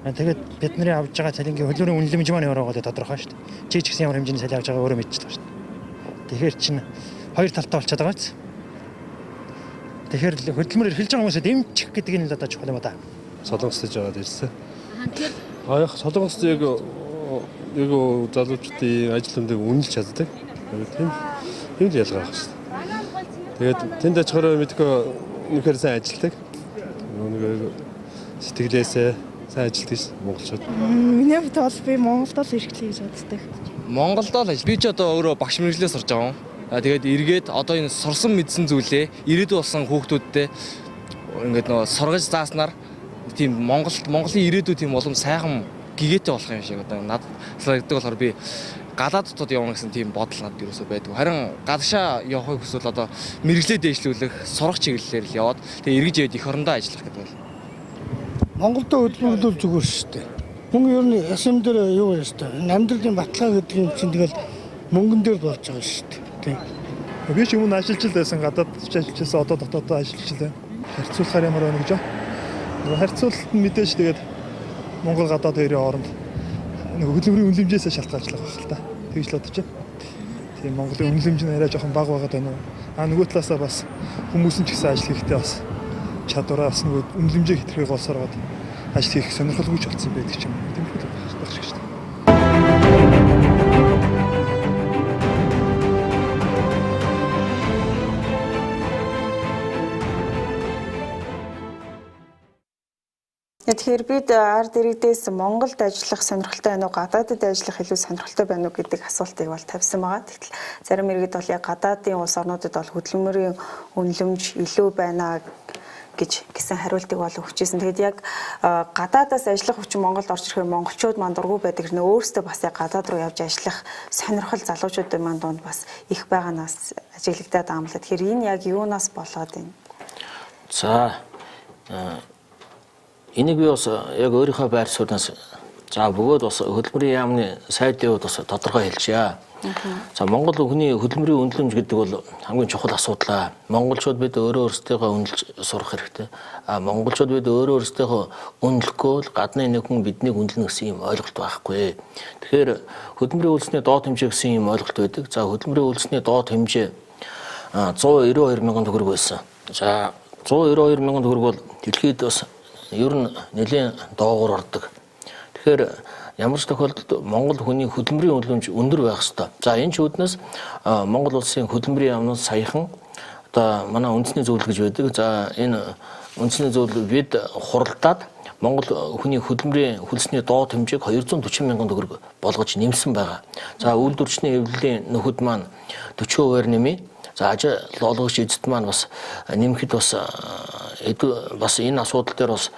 Speaker 4: Тэгээд бидний авж байгаа цалингийн хөлбөрийн үнэлэмж маань өрөөгөө тодорхой шүү дээ. Чи ч гэсэн ямар хэмжээний цалин авж байгаа өөрөө мэдчихэж байгаа шүү дээ. Тэгэхээр чинь хоёр талтай болчиход байгаа биз. Тэгэхээр хөдөлмөр эрхэлж байгаа хүмүүсээ дэмжих гэдэг нь л одоо чухал юм да.
Speaker 5: Солонгост жаад ирсэн. Аа Солонгост яг залуучдын ажил хөндийг үнэлж чаддаг. Тийм л ялгаа байна шүү дээ. Тэгээд тэнд очихороо мэдгүй үнэхээр сайн ажилдаг. Нэг сэтгэлээсээ сайн ажилтдаг монголчууд.
Speaker 6: Миний хувьд бол би Монголд л ирэх гэж боддог.
Speaker 7: Монголд л ажил. Би ч одоо өөрөө багш мэргэжлээс сурж байгаа юм. Тэгээд эргээд одоо энэ сурсан мэдсэн зүйлээ ирээдүйн болсон хүүхдүүдтэй ингээд нөгөө сургаж зааснаар тийм Монголын ирээдүй тийм улам сайхан гэгээтэй болох юм шиг одоо надад санагддаг болохоор би гадаад дотоод явна гэсэн тийм бодол надад юусоо байдаг. Харин гадаашаа явахыг хүсвэл одоо мэргэжлээ дээшлүүлэх, сурах чиглэлээр л яваад тэгээ эргэж яваад эх орондоо ажиллах гэдэг байна.
Speaker 3: Монголд хөдөлмөрлөл зүгээр шүү дээ. Хүн ер нь ясам дээр юу вэ шүү дээ. Амьдралын баталгаа гэдэг юм чинь тэгэл мөнгөн дээр болж байгаа шүү дээ. Тийм.
Speaker 4: Би ч өмнө ажиллаж л байсан, гадаад ажиллажсэн, одоо дотоодоо ажиллаж байна. Харьцуулахаар ямар байна гэж байна. Харьцуулалт нь мэдээж тэгээд Монгол гадаад хоёрын хооронд нэг хөдөлмөрийн үнэлэмжээс шалтгаалж байгаа байх л та. Тэгж л бодож байна. Тийм Монголын үнэлэмж нь арай жоохон бага байгаад байна уу? Нөгөө талаасаа бас хүмүүс нь ч гэсэн ажил хийхдээ бас чадвараа бас нөгөө үнэлэмжээ хэтэрхий голсороод ажил хийх сонирхолгүй ч болсон байдаг ч юм. Тиймэрхүү л байх шиг шүү дээ.
Speaker 1: Тэгэхээр бид ард иргэдээс Монголд ажиллах сонирхолтой байна уу, гадаадд ажиллах илүү сонирхолтой байна уу гэдэг асуултыг бол тавьсан байгаа. Тэгтэл зарим иргэд бол яг гадаадын улс орнуудад бол хөдөлмөрийн үнэлэмж илүү байна гэсэн хариултыг бол өгчээсэн. Тэгэд яг гадаадаас ажиллах хүчин Монголд орж ирэхээр монголчууд маань дургүй байдаг нэ өөрсдөө бас яг гадаад руу явж ажиллах сонирхол залуучуудын маань донд бас их байгаанаас ажиглагдаад байгаа юм л. Тэгэхээр энэ яг юунаас болоод байна?
Speaker 2: За энийг би бас яг өөрийнхөө байр сууриас за бөгөөд бас хөдөлмөрийн яамны сайдын хувьд бас тодорхой хэлчихье. За Монгол хүний хөдөлмөрийн үнэлэмж гэдэг бол хамгийн чухал асуудал. Монголчууд бид өөрөө өөрсдийгөө үнэлж сурах хэрэгтэй. Монголчууд бид өөрөө өөрсдийгөө үнэлэхгүй л гадны нэг хүн биднийг үнэлнэ гэсэн юм ойлголт байхгүй. Тэгэхээр хөдөлмөрийн үйлсний доод хэмжээ гэсэн юм ойлголт байдаг. За хөдөлмөрийн үйлсний доод хэмжээ 192 мянган төгрөг байсан. За 192 мянган төгрөг бол дэлхийд бас ер нь нэлийн доогуур ордог. Тэгэхээр ямар ч тохиолдолд Монгол хүний хөдөлмөрийн үнэлэмж өндөр байх ёстой. За энэ ч үүднээс Монгол улсын хөдөлмөрийн яамнаас саяхан одоо манай үндэсний зөвлөл гэж байдаг. За энэ үндэсний зөвлөл бид хуралдаад Монгол хүний хөдөлмөрийн хөлсний доод хэмжээг 240 мянган төгрөг болгож нэмсэн байгаа. За үйлдвэрчний эвлэлийн нөхөд маань 40% нэмээ. За ажил олгогч эзэд маань бас нэмэхэд бас энэ асуудал дээр бас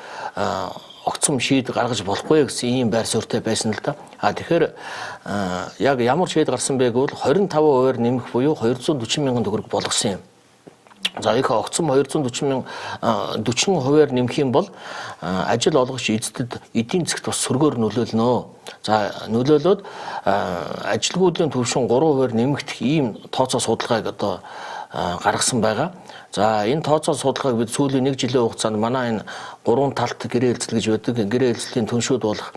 Speaker 2: огцом шийд гаргаж болохгүй гэсэн ийм байр суурьтай байсан л да. Тэгэхээр яг ямар шийд гарсан бэ гэвэл 25% нэмэх буюу 240 мянган төгрөг болгосон юм. За их огцом 40% нэмэх юм бол ажил олгогч эзэдэд эдийн засгт бас сөргөөр нөлөөлнө. За нөлөөлөд ажилгүйдлийн түвшин 3% нэмэгдэх ийм тооцоо судалгааг одоо гаргасан байгаа. За энэ тооцоо судалгааг бид сүүлийн 1 жилийн хугацаанд манай энэ 3 талт гэрээ хэлцэл гэж байдаг. Гэрээ хэлцлийн түншүүд болох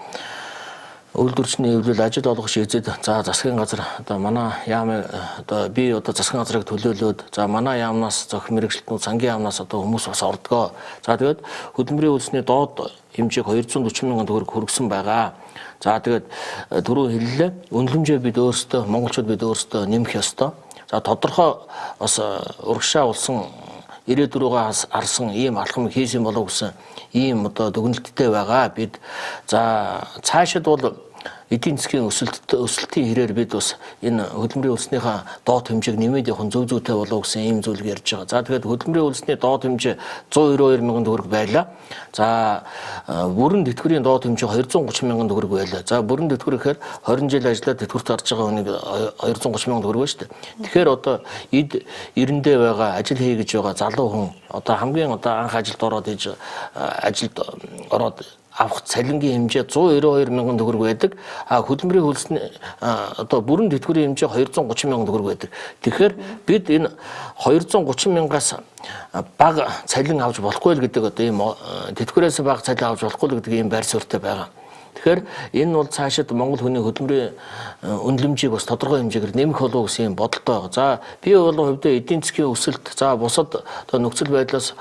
Speaker 2: үйлдвэрчний эвлэл, ажил олгогч эзэд, за засгийн газар одоо манай яамыг одоо би одоо засгийн газрыг төлөөлөөд, за манай яамнаас зохион мэргэжилтнүүд, сангийн яамнаас одоо хүмүүс бас ордгоо. За тэгээд хөдөлмөрийн үйлсний доод хэмжээг 240 мянган төгрөг хүргэсэн байгаа. За тэгээд түрүү хэллээ. Үнэлэмжээ бид өөрсдөө монголчууд бид өөрсдөө нэмэх ёстой. За тодорхой бас урагшаа болсон ирээдүрүүгээ харсан ийм алхам хийсэн болов гэсэн ийм одоо дүгнэлттэй байгаа. Бид за цаашид бол эдийн засгийн өсөлтийн хэрээр бид бас энэ хөдөлмөрийн үлснийхээ доод хэмжээг нэмээд явах зөв зүйтэй болов гэсэн ийм зүйлийг ярьж байгаа. За тэгээд хөдөлмөрийн үлсний доод хэмжээ 192 мянган төгрөг байлаа. За бүрэн тэтгэврийн доод хэмжээ 230 мянган төгрөг байлаа. За бүрэн тэтгэвэр гэхээр 20 жил ажиллаад тэтгэврт орж байгаа хүнийг 230 мянган төгрөг байна шүү дээ. Тэгэхээр одоо эд эрэндээ байгаа ажил хий гэж байгаа залуу хүн одоо хамгийн одоо анх ажилд ороод ажилд ороод авах цалингийн хэмжээ 192 мянган төгрөг байдаг. Хөдөлмөрийн хөлсний одоо бүрэн тэтгэврийн хэмжээ 230 мянган төгрөг байдаг. Тэгэхээр бид энэ 230 мянгаас бага цалин авч болохгүй л гэдэг одоо ийм тэтгэврээс бага цалин авч болохгүй л гэдэг ийм байр суурьтай байгаа. Тэгэхээр энэ бол цаашид Монгол хүний хөдөлмөрийн үнэлэмжийг бас тодорхой хэмжээгээр нэмэх болов гэсэн бодолтой байгаа. За би бол хувьдаа эдийн засгийн өсөлт за бусад одоо нөхцөл байдлаас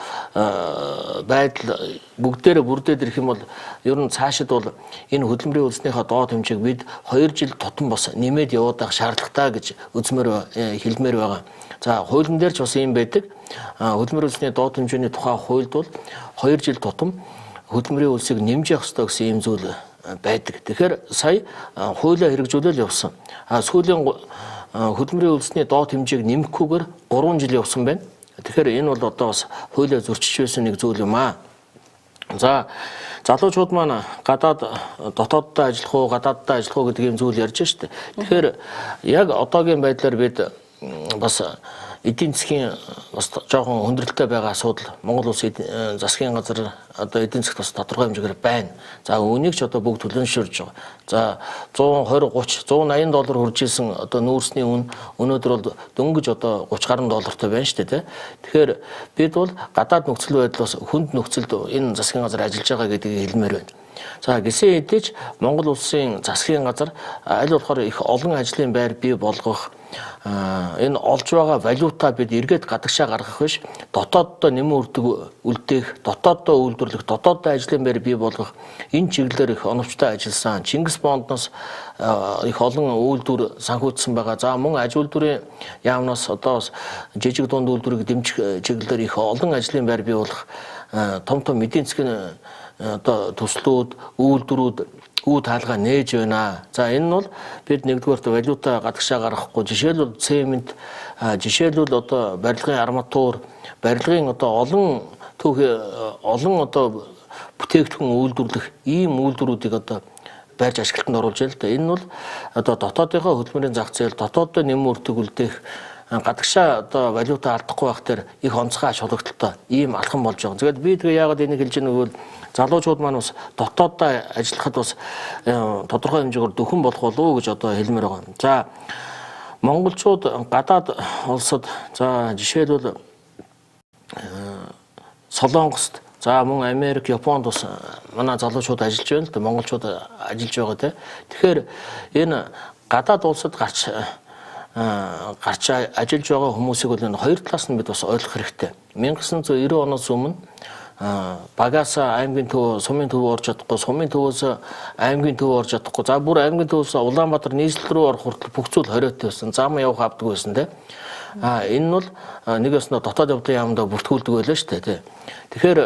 Speaker 2: байдал бүгдээрээ бүрдээд ирэх юм бол ер нь цаашид бол энэ хөдөлмөрийн үлснийхээ доод хэмжээг бид 2 жил тутам бас нэмээд яваад байх шаардлагатай гэж хэлмээр байгаа. За хуулийн дээр ч бас ийм байдаг. Хөдөлмөрийн үлсний доод хэмжээний тухай хуульд бол 2 жил тутам хөдөлмөрийн үлсийг нэмж явах ёстой гэсэн ийм зүйл байдаг. Тэгэхээр сая хуулиа хэрэгжүүлэл явсан. Сүүлийн хөдөлмөрийн үлсний доод хэмжээг нэмэхгүйгээр 3 жил явсан байна. Тэгэхээр энэ бол одоо бас хуулиа зөрчиж байсан нэг зүйл юм аа. За залуучууд маань гадаад дотооддоо ажиллах уу, гадааддаа ажиллах уу гэдэг ийм зүйл ярьж штэ. Тэгэхээр яг одоогийн байдлаар бид бас эдийн засгийн бас жоохон хүндрэлтэй байгаа асуудал Монгол улсын засгийн газар одоо эдийн засгт бас тодорхой хэмжээгээр байна. За үүнийг ч одоо бүгд төлөвшөрж байгаа. За 120 30 180 доллар хүрж исэн одоо нүүрсний үн өнөөдөр бол дөнгөж одоо 30 гаруй доллартай байна шүү дээ. Тэгэхээр бид бол гадаад нөхцөл байдлаас хүнд нөхцөлд энэ засгийн газар ажиллаж байгаа гэдгийг хэлмээр байна. За гисэн хэдийч Монгол улсын засгийн газар аль болохоор их олон ажлын байр бий болгох энэ олж байгаа валютаа бид эргээд гадагшаа гаргах биш дотооддоо нэмэн үлдээх, дотооддоо үйлдвэрлэх, дотооддоо ажлын байр бий болгох энэ чиглэлээр их оновчтой ажилласан. Чингис Бондноос их олон үйлдвэр санхүүжсэн байгаа. За мөн аж үйлдвэрийн яамнаас одоо жижиг дунд үйлдвэрийг дэмжих чиглэлээр их олон ажлын байр бий болгох том эдийн засгийн одоо төслүүд, үйлдвэрүүд үе таалгаа нээж байна. За энэ нь бол бид нэгдүгээрт валюта гадагшаа гаргахгүй. Жишээлбэл цемент, жишээлбэл одоо барилгын арматур, барилгын одоо олон одоо бүтээгдэхүүн үйлдвэрлэх ийм үйлдвэрүүдийг одоо барьж ашиглалтанд оруулж байна л да. Энэ нь бол одоо дотоодынхоо хөдөлмөрийн зах зээл, дотооддоо нэмэн үлдээх гадагшаа одоо валюта алдахгүй байх дээр их онцгой ач холбогдолтой ийм алхам болж байгаа. Тэгээд би тэгээ яагаад энийг хэлж байгаа нь залуучууд маань бас дотооддоо ажиллахад бас тодорхой хэмжээгээр дөхөн болох болов уу гэж одоо хэлмээр байгаа. За монголчууд гадаад улсад за жишээлбэл Солонгост за мөн Америк, Японд бас манай залуучууд ажиллаж байна л да монголчууд ажиллаж байгаа те. Тэгэхээр энэ гадаад улсад гарч ажиллаж байгаа хүмүүсийг бол энэ хоёр талаас нь бид бас ойлгох хэрэгтэй. 1990 оноос өмнө багаасаа аймгийн төв, сумын төв орж чадахгүй, сумын төвөөс аймгийн төв орж чадахгүй. За бүр аймгийн төвөөс Улаанбаатар нийслэл рүү орох хүртэл бүх зүйл хориотой байсан. Зам явах авдаг байсан те. Энэ нь бол нэг яснаа дотоод явдлын яамдаа бүртгүүлдэг байлаа шүү дээ те. Тэгэхээр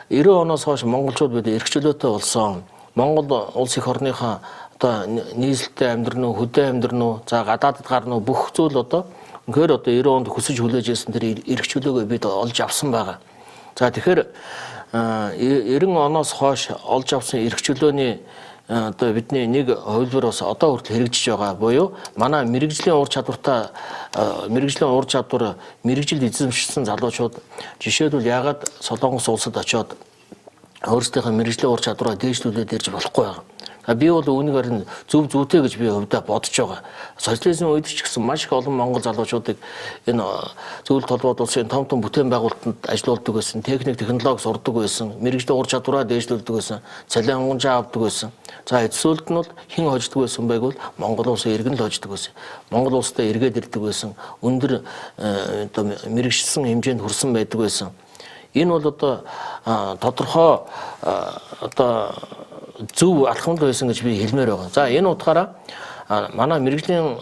Speaker 2: 90 оноос хойш монголчууд бид эрхчлөөтэй болсон. Монгол улс их орныхаа одоо нийслэлтэй амьдрын уу, хөдөө амьдрын уу, за гадаадд гарна уу бүх зүйл одоо үнэхээр одоо 90 онд хүсэж хүлээж ирсэн тэр эрхчлөөгөө бид олж авсан байгаа. За тэгэхээр 90 оноос хойш олж авсан эрхчлөөний одоо бидний нэг хувилбар бас одоо хүртэл хэрэгжиж байгаа буюу манай мэрэгжлийн ур чадвар мэрэгжилд эзэмшсэн залуучууд жишээлбэл яагаад Солонгос улсад очиод өөрсдийнхөө мэрэгжлийн ур чадвараа дээшлүүлээд ирж болохгүй байгаа. Би бол үүнийг харин зөв зүйтэй гэж би хувьдаа бодож байгаа. Социализмын үед ч гэсэн маш их олон монгол залуучуудыг энэ зөвлөлт холбоот улсын том бүтээн байгуулалтанд ажиллаулдаг байсан, техник технологи сурдаг байсан, мэрэгжлийн ур чадвараа дээшлүүлдэг байсан, цалин хангамжаа авдаг байсан. За эцсүүлд нь бол хэн хождог байсан байг бол Монгол улсын иргэн л хождог байсан. Монгол улстай эргээд ирдэг байсан. Өндөр одоо мэрэгчсэн хэмжээнд хүрсэн байдаг байсан. Энэ бол одоо тодорхой одоо зөв алхамд байсан гэж би хэлмээр байгаа. За энэ утгаараа манай мэрэгжлийн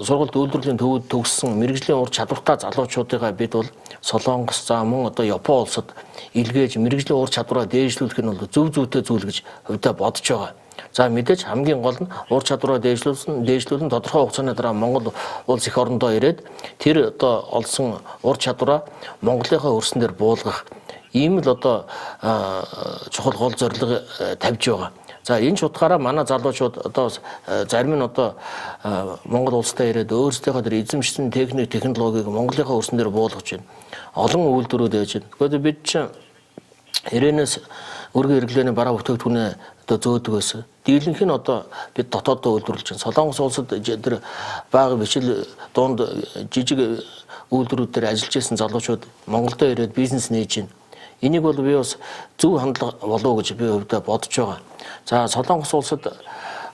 Speaker 2: сургалт үйлдвэрлэлийн төвөд төгссөн мэрэгжлийн ур чадвартай залуучуудыгаа бид бол Солонгос за мөн одоо Япон улсад илгээж мэрэгжлийн ур чадвараа дээшлүүлэх нь бол зөв зүйтэй зүйл гэж хувьдаа бодож байгаа. За мэдээж хамгийн гол нь ур чадвараа дээшлүүлэн тодорхой хугацааны дараа Монгол улс эх орондоо ирээд тэр одоо олсон ур чадвараа Монголынхаа хөрсөн дээр буулгах ийм л одоо чухал гол зорилго тавьж байгаа. За энэ ч утгаараа манай залуучууд одоо зарим нь одоо Монгол улстай ирээд өөрсдийнхөө тэр эзэмшсэн техник технологиг Монголынхаа хөрсөн дээр буулгаж байна. Олон үйлдвэрүүд ээж байна. Гэхдээ бид чинь ирээнээс өргөн хэрэглээний бараа бүтээгдэхүүнээ одоо зөөдөг байсан. Дийлэнх нь одоо бид дотооддоо үйлдвэрлэж байна. Солонгос улсад тэр бага бичил дунд жижиг үйлдвэрүүд дээр ажиллаж байсан залуучууд Монголдо ирээд бизнес нээж байна. Энийг бол би бас зөв хандлага болов уу гэж би хувьдаа бодож байгаа. За Солонгос улсад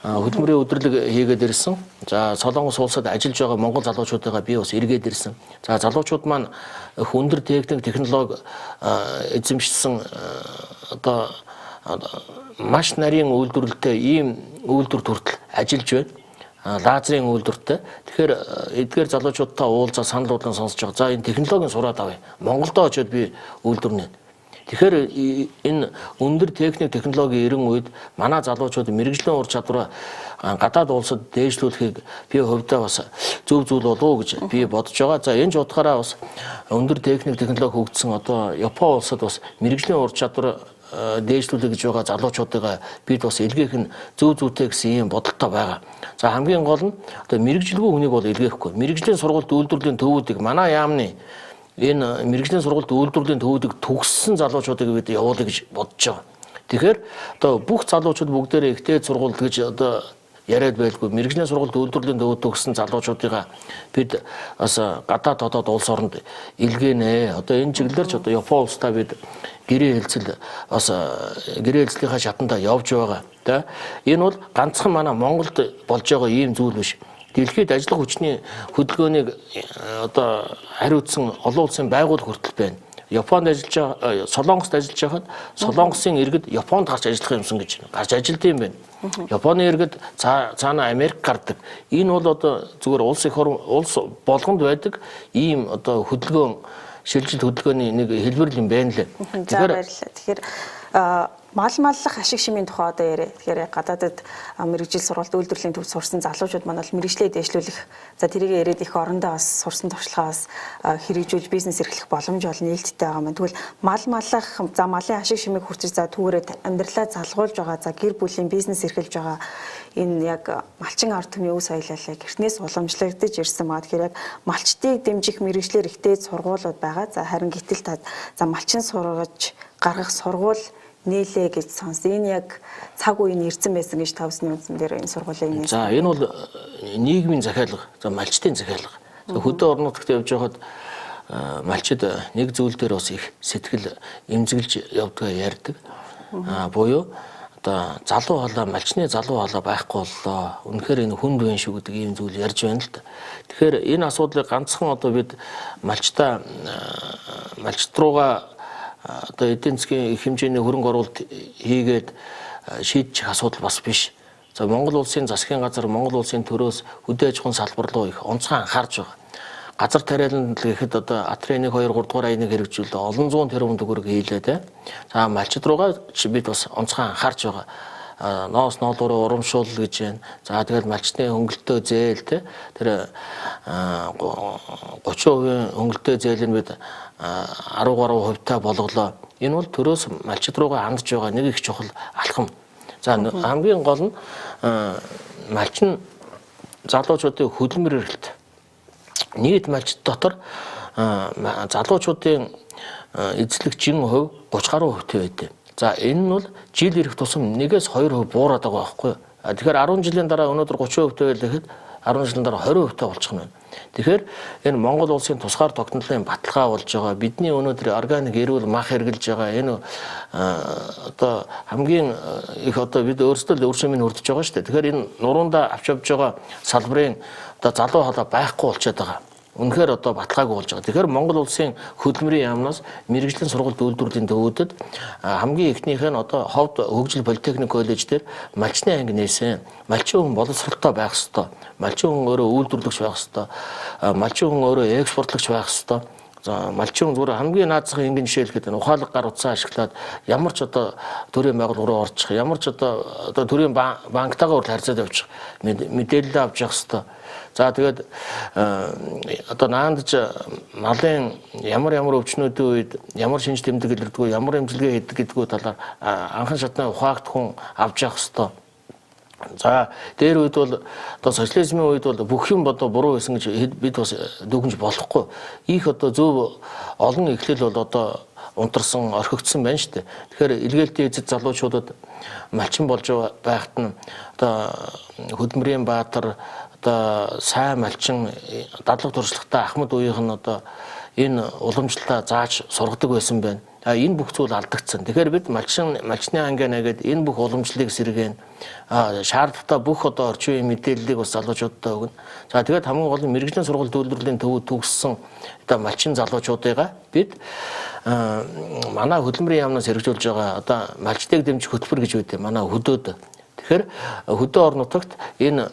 Speaker 2: хөдөлмөрийн өдрлөг хийгээд ирсэн. За Солонгос улсад ажиллаж байгаа монгол залуучуудаа би бас эргээд ирсэн. За залуучууд маань өндөр техник технологи эзэмшсэн одоо маш нарийн үйлдвэрлэлтэй ийм үйлдвэр төртөл ажиллаж байна. Лазерын үйлдвэртэй. Тэгэхээр эдгээр залуучуудтай уулзаа саналуудлан сонсож байгаа. За энэ технологийн сураад авъя. Монголдо очиод би үйлдвэр нээн. Тэгэхээр энэ өндөр техник технологийн эрен үед манай залуучууд мэрэгжлийн ур чадвараа гадаад улсад дээшлүүлэхийг би хувьдаа бас зөв зүйл болов уу гэж би бодож байгаа. За энэ ч утгаараа бас өндөр техник технологи хөгжсөн одоо Япон улсад бас мэрэгжлийн ур чадвар дээшлүүлэх гэж байгаа залуучуудаа бид бас илгээх нь зөв зүйтэй гэсэн ийм бодолтой байгаа. За хамгийн гол нь одоо мэрэгжилгүй хүнийг бол илгээхгүй. Мэрэгжлийн сургалт үйлдвэрлэлийн төвүүдийг манай яамны энэ мэрэгжлийн сургалт үйлдвэрлэлийн төвүүдийг төгссөн залуучуудыг бид явуулъя гэж бодож байгаа. Тэгэхээр одоо бүх залуучууд бүгдээрээ ихтэй сургалт гэж одоо яриад байлгүй мэрэгжлийн сургалт үйлдвэрлэлийн төвүүд төгссөн залуучуудыгаа бид бас гадаад дотоод улс оронд илгээнэ. Одоо энэ чиглэлээр ч одоо Япон улстай бид гэрээ хэлцэл бас гэрээ хэлцлийнхаа шатанда явж байгаа. За энэ бол ганцхан манай Монголд болж байгаа ийм зүйл биш. Дэлхийд ажиллах хүчний хөдөлгөөнийг одоо хариуцсан олон улсын байгууллага хүртэл байна. Японд ажиллаж байгаа, Солонгост ажиллаж байхад Солонгосын иргэд Японд гарч ажиллах юмсан гэж гарч ажилт юм байна. Японы иргэд цаана Америк гардаг. Энэ бол одоо зүгээр улс болгонд байдаг ийм одоо хөдөлгөөн шилжилт хөдөлгөөний нэг хэлбэр юм байна лээ.
Speaker 1: Тэгэхээр мал маллах ашиг шимийн тухай одоо яриа. Тэгэхээр гадаадд мэрэгжил сургалт үйлдвэрлэлийн төвд сурсан залуучууд маань бол мэрэгжлээ дээшлүүлэх за тэрийг яриад их орондоо бас сурсан туршлагаа бас хэрэгжүүлж бизнес эрхлэх боломж бол нээлттэй байгаа маань. Тэгвэл мал маллах за малын ашиг шимийг хүртэж за түүрээд амьдралаа залгуулж байгаа за гэр бүлийн бизнес эрхэлж байгаа энэ яг малчин ард түмний өв соёлоо гэртнээс уламжлагдаж ирсэн байгаа. Тэгэхээр яг малчтыг дэмжих мэрэгжлэр ихтэй сургуулиуд байгаа. За харин гэтэл та за малчин сургаж гаргах сургууль нээлээ гэж сонсон. Энэ яг цаг үеийн ирсэн байсан гэж тавсны үндсэн дээр энэ сургуулийн нээж.
Speaker 2: За энэ бол нийгмийн захиалга, за малчтын захиалга. Хөдөө орон нутагт явж байхад малчид нэг зүйл дээр бас их сэтгэл эмзэглэж явдгаа ярьдаг. Буюу одоо залуу хоолой малчны залуу хоолой байхгүй боллоо. Үнэхээр энэ хүнд байна шүү гэдэг ийм зүйл ярьж байна л да. Тэгэхээр энэ асуудлыг ганцхан одоо бид малчт руугаа одоо эдийн засгийн их хэмжээний хөрөнгө оруулалт хийгээд шийдчих асуудал бас биш. За Монгол улсын засгийн газар Монгол улсын төрөөс хөдөө аж ахуйн салбар руу их онцгой анхаарч байгаа. Газар тариаланд гэхэд одоо Атрын 1 2 3 дугаар аяныг хэрэгжүүлээд олон зуун тэрбум төгрөг хийлээ те. За малчид руугаа бид бас онцгой анхаарч байгаа. Ноос ноолороо урамшуул гэж байна. За тэгээд малчны хөнгөлтөө зээл те. Тэр 30% хөнгөлтөө зээл нь бид 13% та болголоо. Энэ бол төрөөс малчид руугаа хандж байгаа нэг их чухал алхам. За хамгийн гол нь малчин залуучуудын хөдөлмөр эрхлэлт нийт малчид дотор залуучуудын эзлэх жин хувь 30 гаруй хувьтай байдаг. За энэ нь бол жил ирэх тусам 1-2% буураад байгаа байхгүй юу? Тэгэхээр 10 жилийн дараа өнөөдөр 30% байл гэхэд 10 жилийн дараа 20% болчих нь байна. Тэгэхээр энэ Монгол улсын тусгаар тогтнолын баталгаа болж байгаа. Бидний өнөөдөр органик эрүүл мах хэрглэж байгаа. Энэ одоо хамгийн их одоо бид өөрсдөө л өршөмийг хүрдэж байгаа шүү дээ. Тэгэхээр энэ нуруундаа авч явж байгаа салбарын одоо залуу хоолой байхгүй болчиход байгаа. Үнэхээр одоо баталгаагүй болж байгаа. Тэгэхээр Монгол улсын хөдөлмөрийн яамнаас мэрэгжлийн сургалт үйлдвэрлэлийн төвүүдэд хамгийн ихнийх нь одоо Ховд хөгжил политехник коллеж дээр малчны анги нээсэн. Малчин хүн боловсролтой байх ёстой. Малчин хүн өөрөө үйлдвэрлэгч байх ёстой. Малчин хүн өөрөө экспортлогч байх ёстой. За малчин зүгээр хамгийн наацхан энгийн жишээ хэлэхэд ухаалаг гар утсаа ашиглаад ямар ч одоо төрийн байгууллага руу орчих, ямар ч одоо төрийн банктайгаа хүртэл харьцаад явчих мэдээлэл авч явах хэрэгтэй. За тэгээд одоо наандж малын ямар өвчнүүдийн үед ямар шинж тэмдэг илэрдэггүй, ямар эмчилгээ хийдэг гэдгүү талаар анхан шатны ухаагдхан авч явах хэрэгтэй. За дээр үед бол одоо социализмын үед бол бүх юм одоо буруу байсан гэж бид бас дүгнж болохгүй. Их одоо зөв олон эхлэл бол одоо унтарсан, орхигдсон байна шүү дээ. Тэгэхээр илгээлтийн эзэд залуучуудад малчин болж байхад нь одоо хөдөлмөрийн баатар, одоо сайн малчин, дадлаг туршлагатай Ахмад уугийнх нь одоо энэ уламжлалтаа зааж сургадаг байсан байна. Энэ бүх зүйл алдагдсан. Тэгэхээр бид малчны ангиана гэдэг энэ бүх уламжлалыг сэргээн шаардлагатай бүх одоо орчин үеийн мэдээллийг бас залуучуудад өгнө. За тэгээд хамгийн гол нь мэрэгжлийн сургууль төлөвлөлийн төвөд төгссөн одоо малчин залуучуудыгаа бид манай хөдөлмөрийн яамнаас хэрэгжүүлж байгаа одоо малчтыг дэмжих хөтөлбөр гэж үүдээ манай хөдөөд. Тэгэхээр хөдөө орон нутагт энэ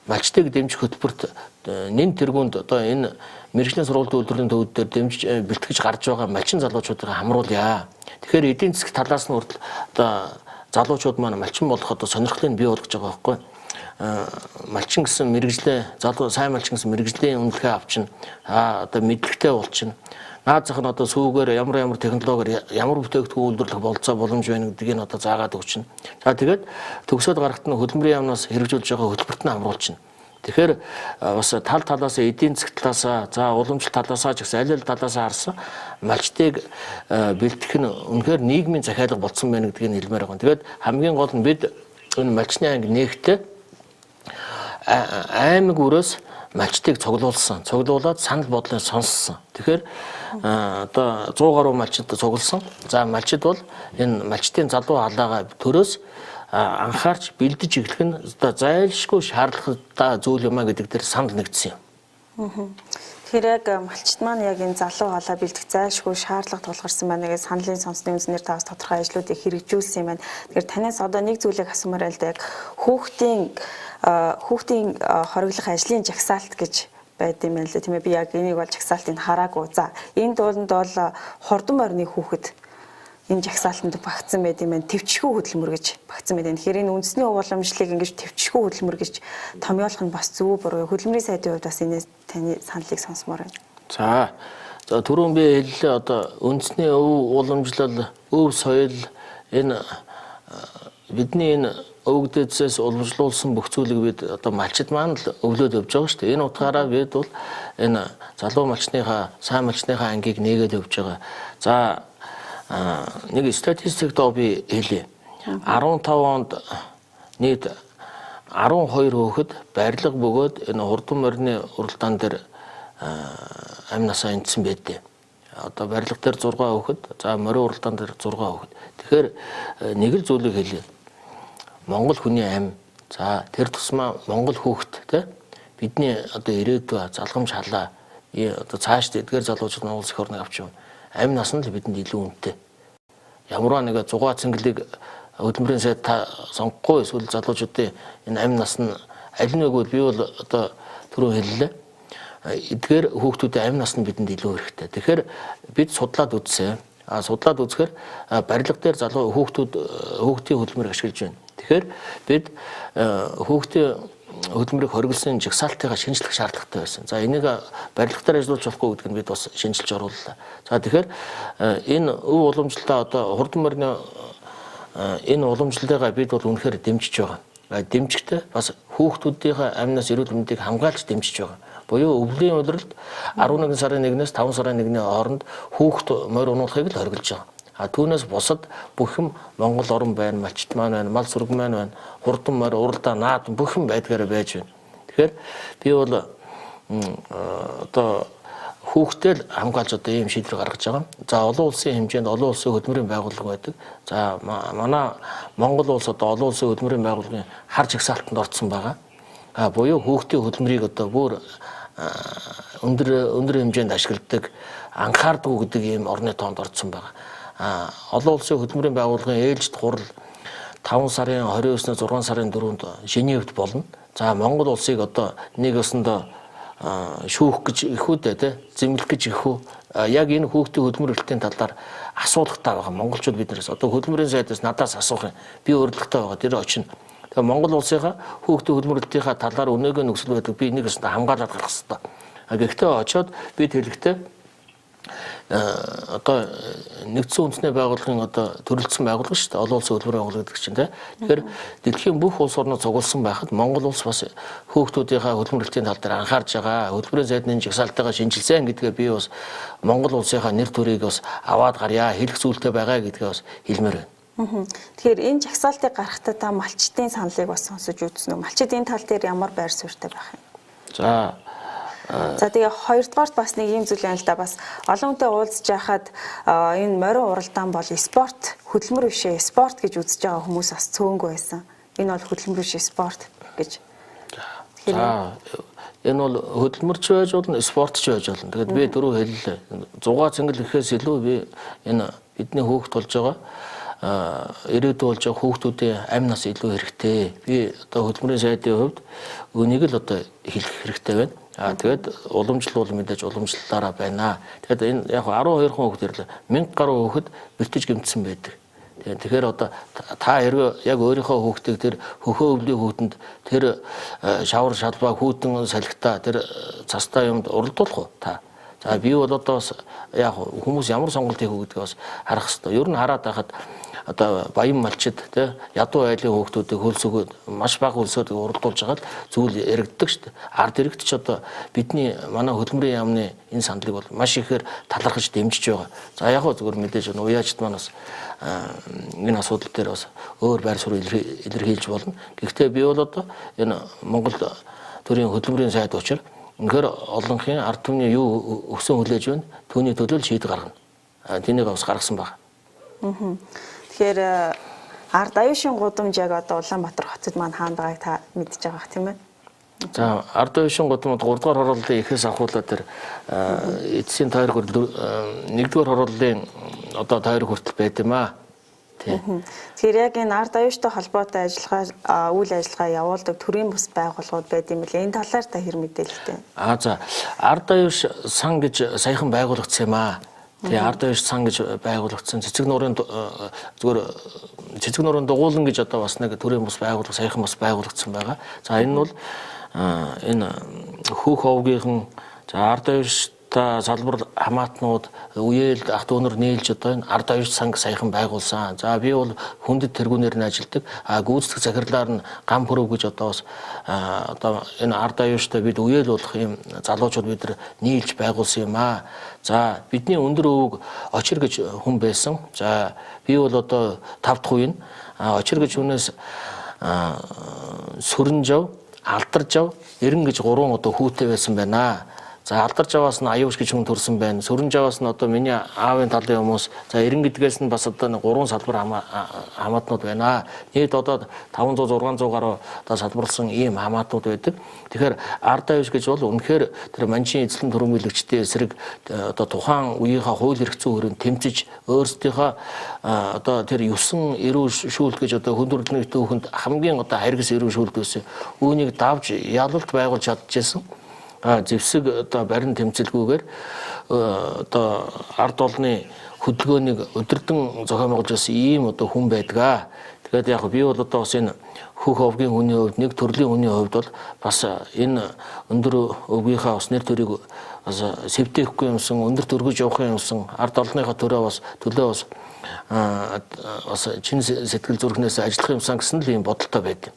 Speaker 2: малчтыг дэмжих хөтөлбөрт нэн тэргуунд одоо энэ мэрэгжлийн сургууль төлөвлөлийн төвд дээр дэмжиж бэлтгэж гарч байгаа малчин залуучуудыг хамруулъя. Тэгэхээр эдийн засаг талаас нь хүртэл одоо залуучууд маань малчин болох одоо сонирхлыг бий болгож байгаа байхгүй. Малчин гэсэн мэрэгжлээ сайн малчин гэсэн мэрэгжлийн үнэлгээ авчна. Одоо мэдлэгтэй болчихно. Наад зах нь одоо сүүгээр ямар технологиор ямар бүтээгдэхүүн үйлдвэрлэх болцоо боломж байна гэдгийг нь одоо заагаад өгчнө. За тэгээд төгсөөд гарахт нь хөдөлмөрийн яамнаас хэрэгжүүлж байгаа хөтөлбөрт нь хамруулчихна. Тэгэхээр бас тал талаас эдийн засаг талаас за уламжлалт талаас ч гэсэн аль талаас харсан малчтыг бэлтгэх нь үнэхээр нийгмийн захиалга болсон байна гэдгийг хэлмээр байгаа. Тэгээд хамгийн гол нь бид энэ малчны анги нэгтээ аймаг өрөөс малчтыг цуглуулад санал бодлыг сонссон. Тэгэхээр одоо 100 гаруй малчид цугласан. За малчид бол энэ малчтын залуу халаагаа төрөөс анхаарч бэлдэж эхлэх нь одоо зайлшгүй шаардлагатай зүйл юм а гэдэг дээр санал нэгдсэн юм.
Speaker 1: Тэгэхээр яг малчит маань яг энэ залуу халаа бэлдэх зайлшгүй шаардлага тулгарсан байна гэж саналын сонсны үзнээр тавс тодорхой ажлуудыг хэрэгжүүлсэн юм байна. Тэгэхээр танаас одоо нэг зүйлийг асуумаар л да яг хүүхдийн хориглох ажлын жагсаалт гэж байд юм байна л да тийм ээ. Би яг энийг бол жагсаалтыг хараагүй. За энэ дууланд бол хурдан орны хүүхэд энэ жагсаалтанд багтсан байт юм байна. Төвчгөө хөдөлмөр гэж багтсан байт. Тэгэхээр энэ үндэсний уламжлалыг ингэж төвчгөө хөдөлмөр гэж томьёолох нь бас зөв буруу. Хөдөлмөрийн сайдын хувьд бас энэ таны саналыг сонсомоор байна.
Speaker 2: За түрүүн би хэллээ одоо үндэсний өв уламжлал, өв соёл энэ бидний энэ өвгдөөсөөс уламжлуулсан бүх зүйлийг бид одоо малчид маань л өвлөөд явж байгаа шүү дээ. Энэ утгаараа бид бол энэ залуу малчныхаа, сайн малчныхаа ангийг нээгээд явж байгаа. За нэг статистик доо би хэлье. 15 онд нийт 12 хүүхэд барилга бөгөөд энэ хурдан морины уралдаан дээр амь насаа эндсэн байдээ. Одоо барилга дээр 6 хүүхэд, за морин уралдаан дээр 6 хүүхэд. Тэгэхээр нэг л зүйлийг хэлье. Монгол хүний амь, за тэр тусмаа монгол хүүхэд те бидний одоо ирээдүй залгамж халаа одоо цааш эдгээр залуучууд нь улс их орныг авч явна. Амь нас нь л бидэнд илүү үнэтэй. Ямарваа нэг зугаа цэнгэлийг хөдөлмөрийн сайд сонгохгүй эсвэл залуучуудын энэ амь нас нь аль нэггүй би бол одоо түрүү хэллээ. Эдгээр хүүхдүүдийн амь нас нь бидэнд илүү хэрэгтэй. Тэгэхээр бид судлаад үзсэн. Судлаад үзэхээр барилга дээр залуу хүүхдийн хөдөлмөрийг ашиглаж байна. Тэгэхээр бид хүүхдийн хөдөлмөрийг хориглосон жагсаалтыгаа шинжлэх шаардлагатай байсан. За энийг барилга дээр ажиллуулж болохгүй гэдг нь бид бас шинжилж орууллаа. За тэгэхээр энэ өв уламжлалтаа одоо хурдан морины энэ уламжлалтыгаа бид бол үнэхээр дэмжиж байгаа. Дэмжихтэй бас хүүхдүүдийн амнаас эрүүл мэндийг хамгаалж дэмжиж байгаа. Буюу өвлийн улиралд 11 сарын 1-ээс 5 сарын 1-ний хооронд хүүхд морь унуулахыг л хориглож байгаа. Түүнээс бусад бүх юм Монгол орн байна, малчит маань байна, мал сүрэг маань байна, хурдан морь, уралдаа, наад бүх юм байдгаараа байж байна. Тэгэхээр би бол одоо хүүхдээ хамгаалж одоо ийм шийдвэр гаргаж байгаа. За олон улсын хэмжээнд олон улсын хөдөлмөрийн байгууллага байдаг. За манай Монгол улс одоо олон улсын хөдөлмөрийн байгууллагын хар жагсаалтанд орсон байгаа. Буюу хүүхдийн хөдөлмөрийг одоо бүр өндөр хэмжээнд ашигладаг, анхаардаг гэдэг ийм орны тоонд орсон байгаа. Олон улсын хөдөлмөрийн байгууллагын ээлжид хурал 5 сарын 29-ноос 6 сарын 4-нд Женевт болно. За Монгол улсыг одоо нэг өсөндөө шүүх гэж ихүүдээ те зэмлэх гэж ихүү яг энэ хүүхдийн хөдөлмөр эрхтлийн талаар асуулгатай байгаа. Монголчууд биднээс одоо хөдөлмөрийн сайдаас надаас асуух юм. Би урилгатай байгаа. Тэр очино. Тэгээ Монгол улсынхаа хүүхдийн хөдөлмөр эрхтлийн талаар өнөөгөө нөхцөл байдал би энийг хамгаалаад гаргах хэрэгтэй. Гэхдээ очиод бид хэлэхдээ одоо нэгдсэн үндэсний байгууллагын одоо төрөлцсөн байгууллага шүү дээ. Олон улсын хөдөлмөрийн байгууллага гэдэг чинь тийм. Тэгэхээр дэлхийн бүх улс орнууд цугласан байхад Монгол улс бас хүүхдүүдийнхээ хөдөлмөр эрхтлийн тал дээр анхаарж байгаа. Хөдөлмөрийн сайдны жагсаалтайгаа шинжилсэн гэдгээ би бас Монгол улсынхаа нэр төрийг бас аваад гарья. Хэлэх зүйлтэй байгаа гэдгээ бас хэлмээр байна.
Speaker 1: Тэгэхээр энэ жагсаалтыг гаргахтаа та малчдын саналыг бас сонсож үзсэн үү? Малчид энэ тал дээр ямар байр суурьтай байх юм? За тэгээ хоёрдугаарт бас нэг юм зүйл байна л да, бас олон хүнтэй уулзж байхад энэ морин уралдаан бол спорт, хөдөлмөр бишээ спорт гэж үзэж байгаа хүмүүс бас цөөнгүй байсан. Энэ бол хөдөлмөр бишээ спорт гэж.
Speaker 2: Энэ бол хөдөлмөрч байж болно, спортч байж болно. Тэгээд би дөрөв хэллээ. 6 цэнгэл гэхээс илүү би энэ бидний хүүхд болж байгаа ирээдүйд болж байгаа хүүхдүүдийн амь нас илүү хэрэгтэй. Би одоо хөдөлмөрийн сайдын хувьд үнийг л одоо хэлэх хэрэгтэй байна. Тэгээд уламжлал бол мэдээж уламжлалаараа байна. Тэгээд энэ яг 12 хүүхэд ирлээ. 1000 гаруй хүүхэд бэртэж гэмтсэн байдаг. Тэгэхээр одоо та хэрэг яг өөрийнхөө хүүхдийг тэр хөхөө өвлийн хүүтэнд тэр шавар шалбаа хүүтэн салхитаа тэр цастаа юмд уралдуулах уу та? За би бол одоо яг хүмүүс ямар сонголт хийх үү гэдгийг бас харах хэрэгтэй. Ер нь хараад байхад одоо баян малчид тий ядуу айлын хүүхдүүдийг хөлсөгөөд маш бага хөлсөөд уралдуулж хагаад зүйл яригддаг шүү дээ. Ард иргэд ч одоо бидний манай хөдөлмөрийн яамны энэ сандлыг бол маш ихээр талархаж дэмжиж байгаа. За яг гоо зөвхөн мэдээж уяачд манаас энэ асуудал дээр бас өөр байр суурь илэрхийлж болно. Гэхдээ би бол одоо энэ Монгол төрийн хөдөлмөрийн сайд учраас үнэхээр олонхын ард түмний юу өгсөн хүлээж байна. Түүний төлөө шийдэл гаргана. Тэнийг бас гаргасан байна.
Speaker 1: Тэгэхээр ард аюушийн гудамж яг одоо Улаанбаатар хотод маань хаана байгааг та мэдж байгаа бах тийм ээ.
Speaker 2: За ард аюушийн гудамд 3 дугаар хорооллын ихээс ахуулаад тэр эцсийн тойрог 1-р хорооллын одоо тойрог хүртэл байд юм аа.
Speaker 1: Тэгэхээр яг энэ ард аюуштай холбоотой ажиллагаа үйл ажиллагаа явуулдаг төрийн бус байгууллагууд байд юм билээ. Энэ талаар та хэр мэдээлэлтэй?
Speaker 2: За ард аюуш сан гэж саяхан байгуулагдсан юм аа. Тэгээ ард аюуш сан гэж байгуулагдсан цэцэг нуурын зүгээр цэцэг нуурын дугуулан гэж одоо бас нэг төрийн бус байгууллага саяхан бас байгуулагдсан байгаа. За энэ нь бол энэ хүүх овгийнхан за ард аюуштай салбар хамаатнууд үеэл ах дүүнэр нийлж одоо энэ ард аюуш санг саяхан байгуулсан. За би бол хүндэт тэргүүнээр нь ажилладаг. Гүйцэтгэх захирлаар нь гам хөрөв гэж одоо бас одоо энэ ард аюуштай бид үеэл болох юм залуучууд бид нар нийлж байгуулсан юм аа. За бидний өндөр өвөг очир гэж хүн байсан. За би бол одоо 5 дахь үеийн очир гэж хүнээс Сүрэнжав, Алдаржав, Эрен гэж 3 одоо хүүтэй байсан байна. За Алдаржаваас нь Аюуш гэж хүн төрсэн байна. Сүрэнжаваас нь одоо миний аавын талын хүмүүс. За Эрен гэдгээс нь бас одоо 3 салбар хамаатнууд байна. Нийт одоо 500-600 гаруй одоо салбарлсан ийм хамаатнууд байдаг. Тэгэхээр ард аюуш гэж бол үнэхээр тэр манчин эзлэн төрөмгөлөгчдийн эсрэг одоо тухайн үеийнхаа хууль эрх зүйн хүрээнд тэмцэж өөрсдийнхөө одоо тэр 9 эрүү шүүлт гэж одоо хүндрэлний түүхэнд хамгийн одоо харгас эрүү шүүлт байсан. Үүнийг давж ялалт байгуулж чадчихсан. Зэвсэг одоо барин тэмцэлгүйгээр одоо ард олны хөдөлгөөнийг өдөрдөн зохиомжуулж байсан ийм одоо хүн байдгаа. Тэгээд яг би бол одоо бас энэ хүүх овгийн хүний хувьд нэг төрлийн хүний хувьд бол бас энэ өндөр өвгийнхаа бас нэр төрийг бас сэвтэхгүй юмсан өндөр төргөж явах юмсан ард олныхаа төлөө бас чин сэтгэл зүрхнээс ажиллах юмсан гэсэн л ийм бодолтой байдаг.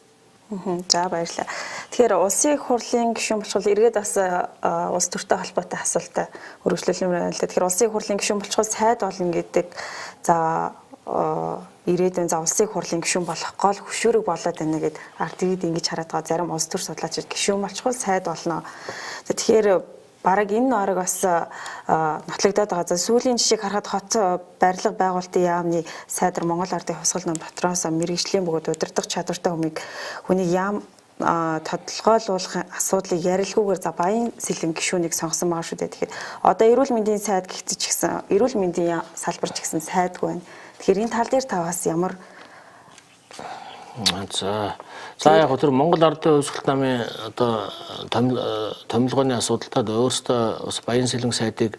Speaker 1: За баярлалаа. Тэгэхээр улсын их хурлын гишүүн болчхол эргээд бас улс төртэй холбоотой асуултаа өргөжлүүлэх юм байна л да. Тэгэхээр улсын их хурлын гишүүн болчхол сайд болно гэдэг за ирээдүйн за улсын их хурлын гишүүн болох гол хөшүүрэг болоод байна гэд ард иргэд ингэж хараад байгаа зарим улс төр судлаачид гишүүн болчхол сайд болно. Тэгэхээр бараг энэ нойрог бас нотлогдоод байгаа. За сүүлийн жишээг харахад хот барилга байгуулалтын яамны сайдар Монгол Ардын хувьсгал ном дотроос мэргэжлийн бөгөөд удирдах чадвартай хүнийг яам тодорхойлуулах асуудлыг ярилгүйгээр за баян сэлэн гишүүнийг сонгосон байгаа шүү дээ. Тэгэхээр одоо эрүүл мэндийн сайд гихтэж гисэн эрүүл мэндийн салбарч гисэн сайдгүй байна. Тэгэхээр энэ тал дээр та бас ямар
Speaker 2: За яг тэр Монгол Ардын Хувьсгалт намын одоо томилгооны асуудалтад өөрөөсөө бас Баян Сэлэн сайдыг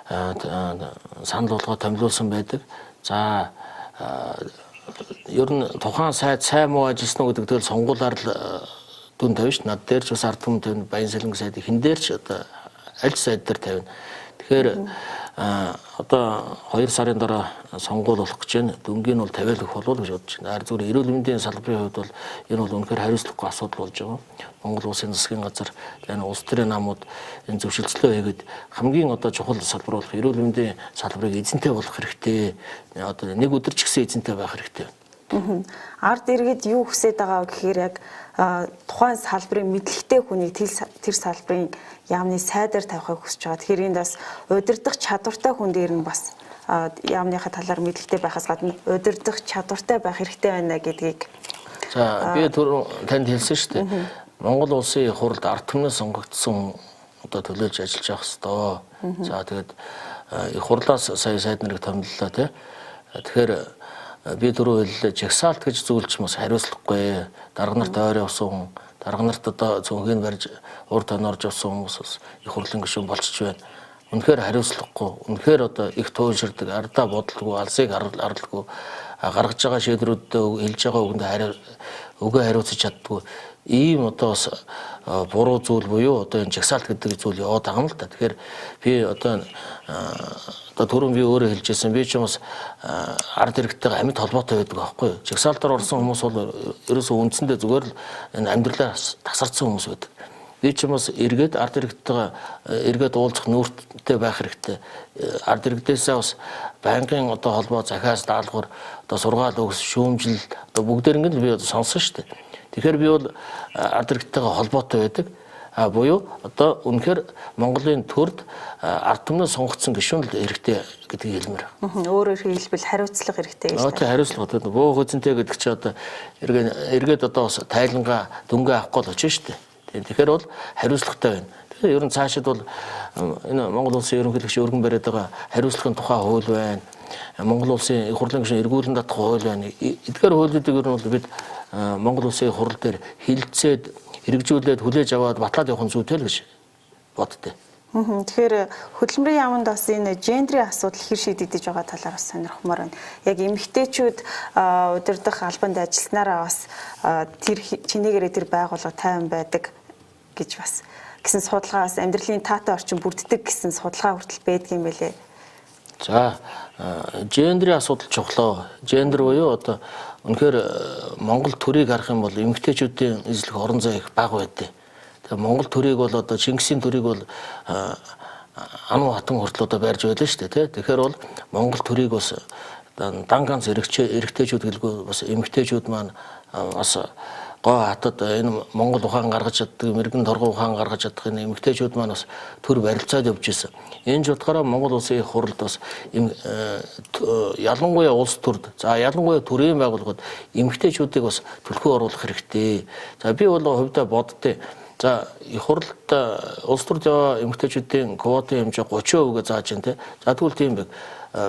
Speaker 2: санал болгоод томилуулсан байдаг. За ер нь тухайн сайд сайн муу ажилласан уу гэдэг тэгэл сонгуулиар л дүн тавьж над дээр ч бас ард түмэн тавина, Баян Сэлэн сайдыг хин дээр ч одоо аль сайд дээр тавина. Тэгэхээр одоо 2 сарын дараа сонгуул болох гэж байна. Дөнгөний бол тавиал өгөх болов гэж бодож байна. Зүгээр эрүүл мэндийн салбарын хувьд бол энэ бол үнэхээр хариуцлагагүй асуудал болж байгаа. Монгол улсын засгийн газар энэ улс төрийн намууд энэ зөвшөлтслөө хийгээд хамгийн одоо чухал салбар болох эрүүл мэндийн салбарыг эзэнтэй болох хэрэгтэй. Одоо нэг өдөр ч гэсэн эзэнтэй байх хэрэгтэй.
Speaker 1: Ард иргэд юу хүсэж байгаа гэхээр яг тухайн салбарын мэдлэгтэй хүнийг тэр салбарын яамны сайдаар тавихыг хүсэж байгаа. Тэгэхээр энд бас удирдах чадвартай хүн дээр нь бас яамныхаа талаар мэдлэгтэй байхаас гадна удирдах чадвартай байх хэрэгтэй байна гэдгийг.
Speaker 2: За би танд хэлсэн шүү дээ. Монгол улсын их хурлд ард түмнээс сонгогдсон одоо төлөөлж ажиллаж явах хэрэгтэй. За тэгээд их хурлаас сая сайд нарыг томиллоо тий. Тэгэхээр би түрүү хэллээ жагсаалт гэж зүйлч бас хариуцлагагүй. Дарга нарт ойр явсан хүн, дарга нарт одоо цөөнхийг барьж урд тонорж явсан хүмүүс бас их хурлын гишүүн болчих байна. Үнэхээр хариуцлагагүй, үнэхээр одоо их туйлширдаг, ардаа бодолгүй, алсыг ардлаггүй, гаргаж байгаа шийдвэрүүдэд хэлж байгаа үгэнд өгөө хариуцаж чаддгүй. Ийм одоо бас буруу зүйл буюу одоо энэ жагсаалт гэдэг зүйл яваад байгаа юм л да. Тэгэхээр би одоо түрүүн би өөрөө хэлжсэн би ч юм бас ард иргэдтэйгээ амьд холбоотой байдаг аахгүй юу. Жагсаалтаар орсон хүмүүс бол ерөөсөө үндсэндээ зүгээр л энэ амьдралаар тасарсан хүмүүс байдаг. Би ч юм бас эргээд ард иргэдтэйгээ эргээд уулзах нүүрттэй байх хэрэгтэй. Ард иргэдээсээ бас байнгын одоо холбоо захиас даалгавар одоо сургаал өгс шүүмжил одоо бүгдээрнг нь би одоо сонсон шүү дээ. Тэгэхээр би бол ард иргэдтэйгээ холбоотой байдаг. Буюу одоо үнэхээр Монголын төрд ард түмнээс сонгогдсон гишүүн л хэрэгтэй гэдгийг хэлмээр.
Speaker 1: Өөрөөр хэлбэл хариуцлага хэрэгтэй гэж.
Speaker 2: Одоо хариуцлага гэдэг бөө хөзөнтэй гэдэг чи одоо эргээд одоо бас тайлангаа дөнгөө авахгүй л очиж штэ. Тэгэхээр бол хариуцлагатай байна. Тэгэхээр ер нь цаашид бол энэ Монгол улсын ерөнхийлөгч өргөн бариад байгаа хариуцлагын тухай хууль байна. Монгол улсын их хурлын гишүүн эргүүлэн татах хууль байна. Эдгээр хуулиудыг ер нь бол бид Монгол улсын их хурл дээр хилцээд хэрэгжүүлээд хүлээж аваад батлаад явах зүйтэй л гэж боддтой.
Speaker 1: Тэгэхээр хөдөлмөрийн яамд бас энэ гендрийн асуудал хэр шийдэгдэж байгаа талаар бас сонирхмоор байна. Яг эмэгтэйчүүд удирдах албанд ажилласнараа бас тэр чинээгээрээ тэр байгууллага тайван байдаг гэж бас гэсэн судалгаа бас амьдралын таатай орчин бүрддэг гэсэн судалгаа хүртэл байдаг юм байлээ.
Speaker 2: За гендрийн асуудал чухлаа. Гендер буюу одоо үнэхээр Монгол төрийг харах юм бол эмэгтэйчүүдийн эзлэх орон зай их бага байдаг. Тэгээ Монгол төрийг бол одоо Чингисийн төрийг бол Ану хатан хүртэл одоо барьж байлаа шүү дээ, тий. Тэгэхээр бол Монгол төрийг бас дан ганц эрэгтэйчүүд гэлгүй бас эмэгтэйчүүд маань бас гоо хатад энэ Монгол ухаан гаргаж чаддаг, мэрэгэн торгон ухаан гаргаж чаддаг энэ эмэгтэйчүүд маань бас төр барилцаад явж ирсэн. Энэ ч утгаараа Монгол улсын их хурлд бас ялангуяа улс төрд, за ялангуяа төрийн байгууллагууд эмэгтэйчүүдийг бас төлхөө оруулах хэрэгтэй. За би бол хувьдаа боддтой. За их хурлд улс төрд яваа эмэгтэйчүүдийн квотын хэмжээ 30% гэж зааж байна те. За тэгвэл тийм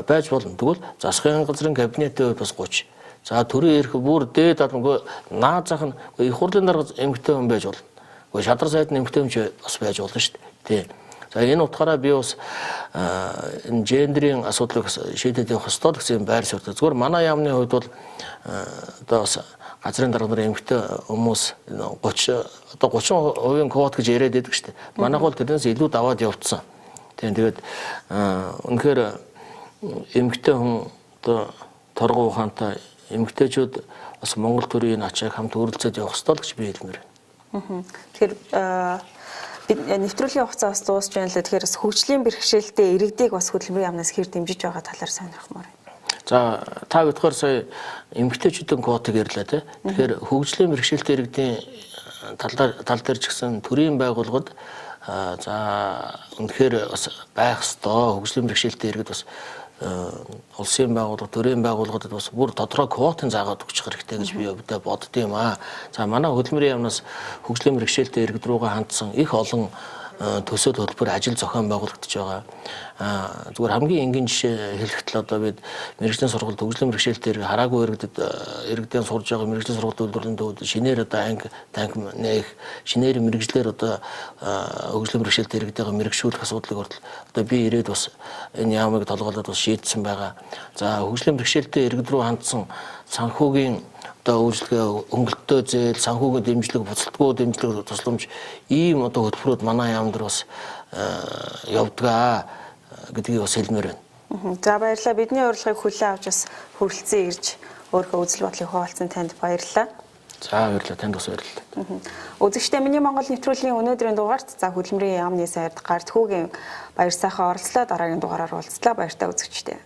Speaker 2: байж болно. Тэгвэл засгийн газрын кабинетийн хувьд бас 30. За төрийн эрх бүр дээд албагүй наад зах нь их хурлын дарга эмэгтэй хүн байж болно. Гэхдээ шадар сайд нь эмэгтэй хүн бас байж болно шүү дээ. Тий. За энэ утгаараа би бас энэ гендрийн асуудлыг шийдэж явах ёстой гэсэн байр суурьтай. Зүгээр манай яамны хувьд бол одоо бас газрын дарга нарын эмэгтэй хүмүүс 30% квот гэж яриад байдаг шүү дээ. Манайх бол тэрнээс илүү даваад явцсан. Тэгээд үнэхээр эмэгтэй хүн одоо торгон ухаантай эмэгтэйчүүд бас Монгол төрийн ачааг хамт өрөлцөөд явах ёстой л гэж би хэлмээр байна.
Speaker 1: Тэгэхээр бид нэвтрүүлгийн хугацаа бас дуусч байна л тэгэхээр хөгжлийн бэрхшээлтэй иргэдийг бас хөдөлмөрийн яамнаас хэр дэмжиж байгаа талаар сонирхмоор байна.
Speaker 2: За та бодохоор сая эмэгтэйчүүдийн квотыг ярьлаа тий. Тэгэхээр хөгжлийн бэрхшээлтэй иргэдийн тал дээр ч гэсэн төрийн байгууллагад за үнэхээр бас байх ёстой хөгжлийн бэрхшээлтэй иргэд бас улсын байгууллага, төрийн байгууллагуудад бас бүр тодорхой квотын заагаад өгчих хэрэгтэй гэж би өвдөө бодд юм аа. За манай хөдөлмөрийн яамнаас хөгжлийн бэрхшээлтэй иргэд рүүгээ хандсан их олон төсөө төлбөр ажил зохион байгуулагдаж байгаа. Зүгээр хамгийн энгийн жишээ хэлэхдээ одоо бид мэрэгжлийн сургуульд хөгжлийн бэрхшээлтээр хараагүй иргэдийн сурж байгаа мэрэгжлийн сургууль үйлдвэрлэлийн төвд шинээр одоо анги танк нээх шинээр мэрэгжлэр одоо хөгжлийн бэрхшээлтээр иргэдийн мэрэгшүүлэх асуудлыг хүртэл одоо би ирээд бас энэ яамыг толгойлоод бас шийдсэн байгаа. За хөгжлийн бэрхшээлтэй иргэд рүү хандсан санхүүгийн одоо үйлчлэгээ хөнгөлөлтөө зээл санхүүгийн дэмжлэг буцалтгүй дэмжлэг тусламж ийм одоо хөтөлбөрүүд манай яам дээр бас явдгаа гэдгийг бас хэлмээр байна.
Speaker 1: За баярлалаа. Бидний урилгыг хүлээн авч бас хүрэлцэн ирж өөрийнхөө үзэл бодлыг хуваалцсан танд баярлалаа.
Speaker 2: За баярлалаа. Танд бас баярлалаа.
Speaker 1: Үзэгчдээ миний Монгол нэвтрүүлгийн өнөөдрийн дугаарт за хөдөлмөрийн яамны сайд гарт хүүгийн баяр сайхан оролцлоо. Дараагийн дугаараар уулзлаа. Баяртай үзэгчдээ.